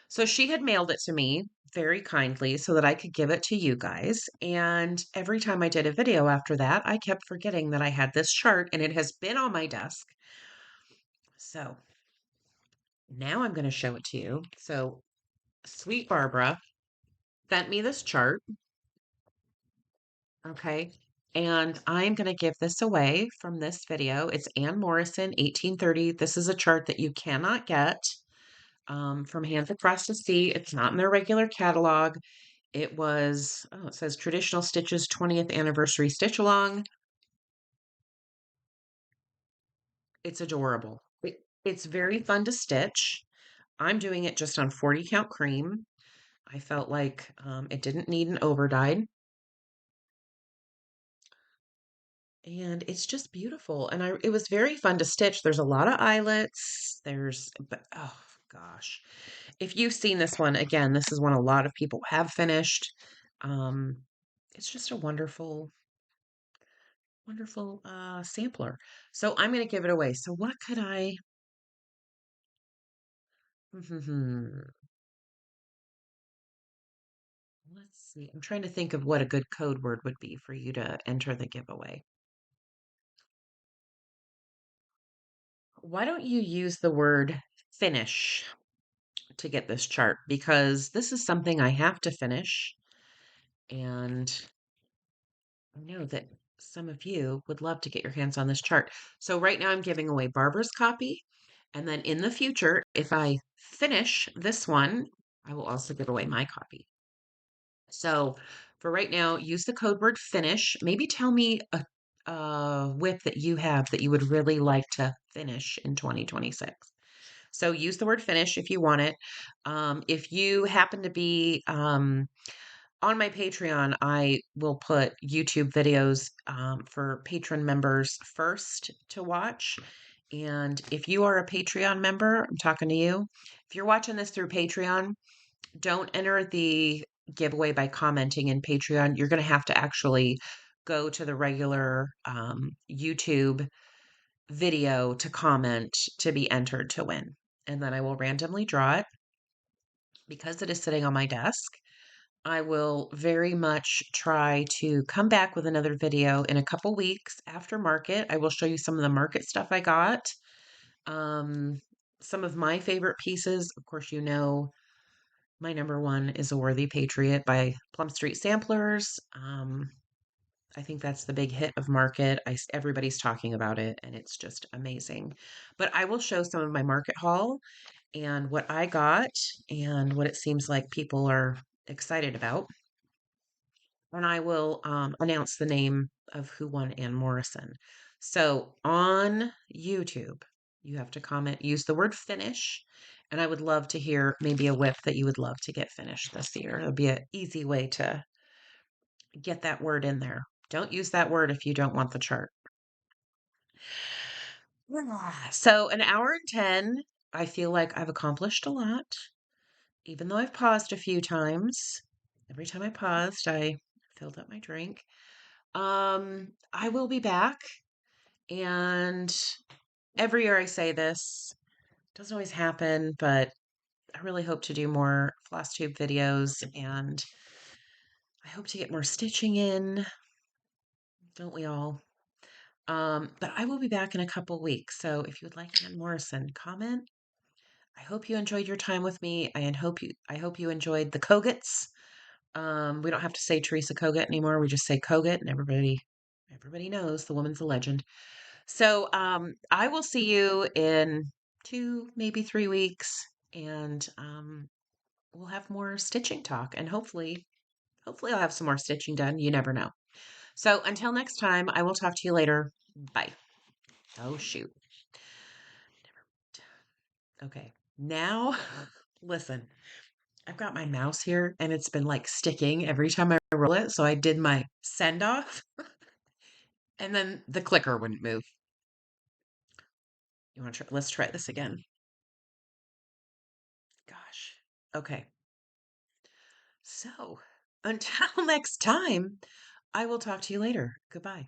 So she had mailed it to me very kindly so that I could give it to you guys. And every time I did a video after that, I kept forgetting that I had this chart and it has been on my desk. So now I'm going to show it to you. So sweet Barbara sent me this chart. Okay. And I'm going to give this away from this video. It's Anne Morrison, 1830. This is a chart that you cannot get from Hands Across the Sea. It's not in their regular catalog. It was, oh, it says Traditional Stitches 20th Anniversary Stitch Along. It's adorable. It's very fun to stitch. I'm doing it just on 40 count cream. I felt like it didn't need an overdyed. And it's just beautiful. And it was very fun to stitch. There's a lot of eyelets. But oh gosh. If you've seen this one, again, this is one a lot of people have finished. Um, it's just a wonderful, wonderful sampler. So I'm going to give it away. So what could I? Let's see. I'm trying to think of what a good code word would be for you to enter the giveaway. Why don't you use the word finish to get this chart? Because this is something I have to finish. And I know that some of you would love to get your hands on this chart. So right now I'm giving away Barbara's copy. And then in the future, if I finish this one, I will also give away my copy. So for right now, use the code word finish. Maybe tell me a whip that you have that you would really like to finish in 2026. So use the word finish if you want it. If you happen to be on my Patreon, I will put YouTube videos for patron members first to watch. And if you are a Patreon member, I'm talking to you. If you're watching this through Patreon, don't enter the giveaway by commenting in Patreon. You're going to have to actually go to the regular YouTube video to comment to be entered to win. And then I will randomly draw it. because it is sitting on my desk, I will very much try to come back with another video in a couple weeks after market. I will show you some of the market stuff I got. Um, some of my favorite pieces, of course, my number one is A Worthy Patriot by Plum Street Samplers. I think that's the big hit of market. Everybody's talking about it and it's just amazing. But I will show some of my market haul and what I got and what it seems like people are excited about. And I will announce the name of who won Ann Morrison. So on YouTube, you have to comment, use the word finish. And I would love to hear maybe a whip that you would love to get finished this year. It'll be an easy way to get that word in there. Don't use that word if you don't want the chart. So, an hour and 10, I feel like I've accomplished a lot, even though I've paused a few times. Every time I paused, I filled up my drink. I will be back, and every year I say this, doesn't always happen, but I really hope to do more Flosstube videos, and I hope to get more stitching in, don't we all? But I will be back in a couple weeks, so if you would like Ann Morrison, comment. I hope you enjoyed your time with me. I hope you enjoyed the Koguts. We don't have to say Teresa Kogut anymore. We just say Kogut, and everybody knows the woman's a legend. So I will see you in 2, maybe 3 weeks, and we'll have more stitching talk, and hopefully I'll have some more stitching done. You never know. So until next time, I will talk to you later. Bye. Oh shoot. Okay. Now, listen. I've got my mouse here and it's been like sticking every time I roll it. So I did my send off and then the clicker wouldn't move. You want to try? Let's try this again. Gosh. Okay. So until next time, I will talk to you later. Goodbye.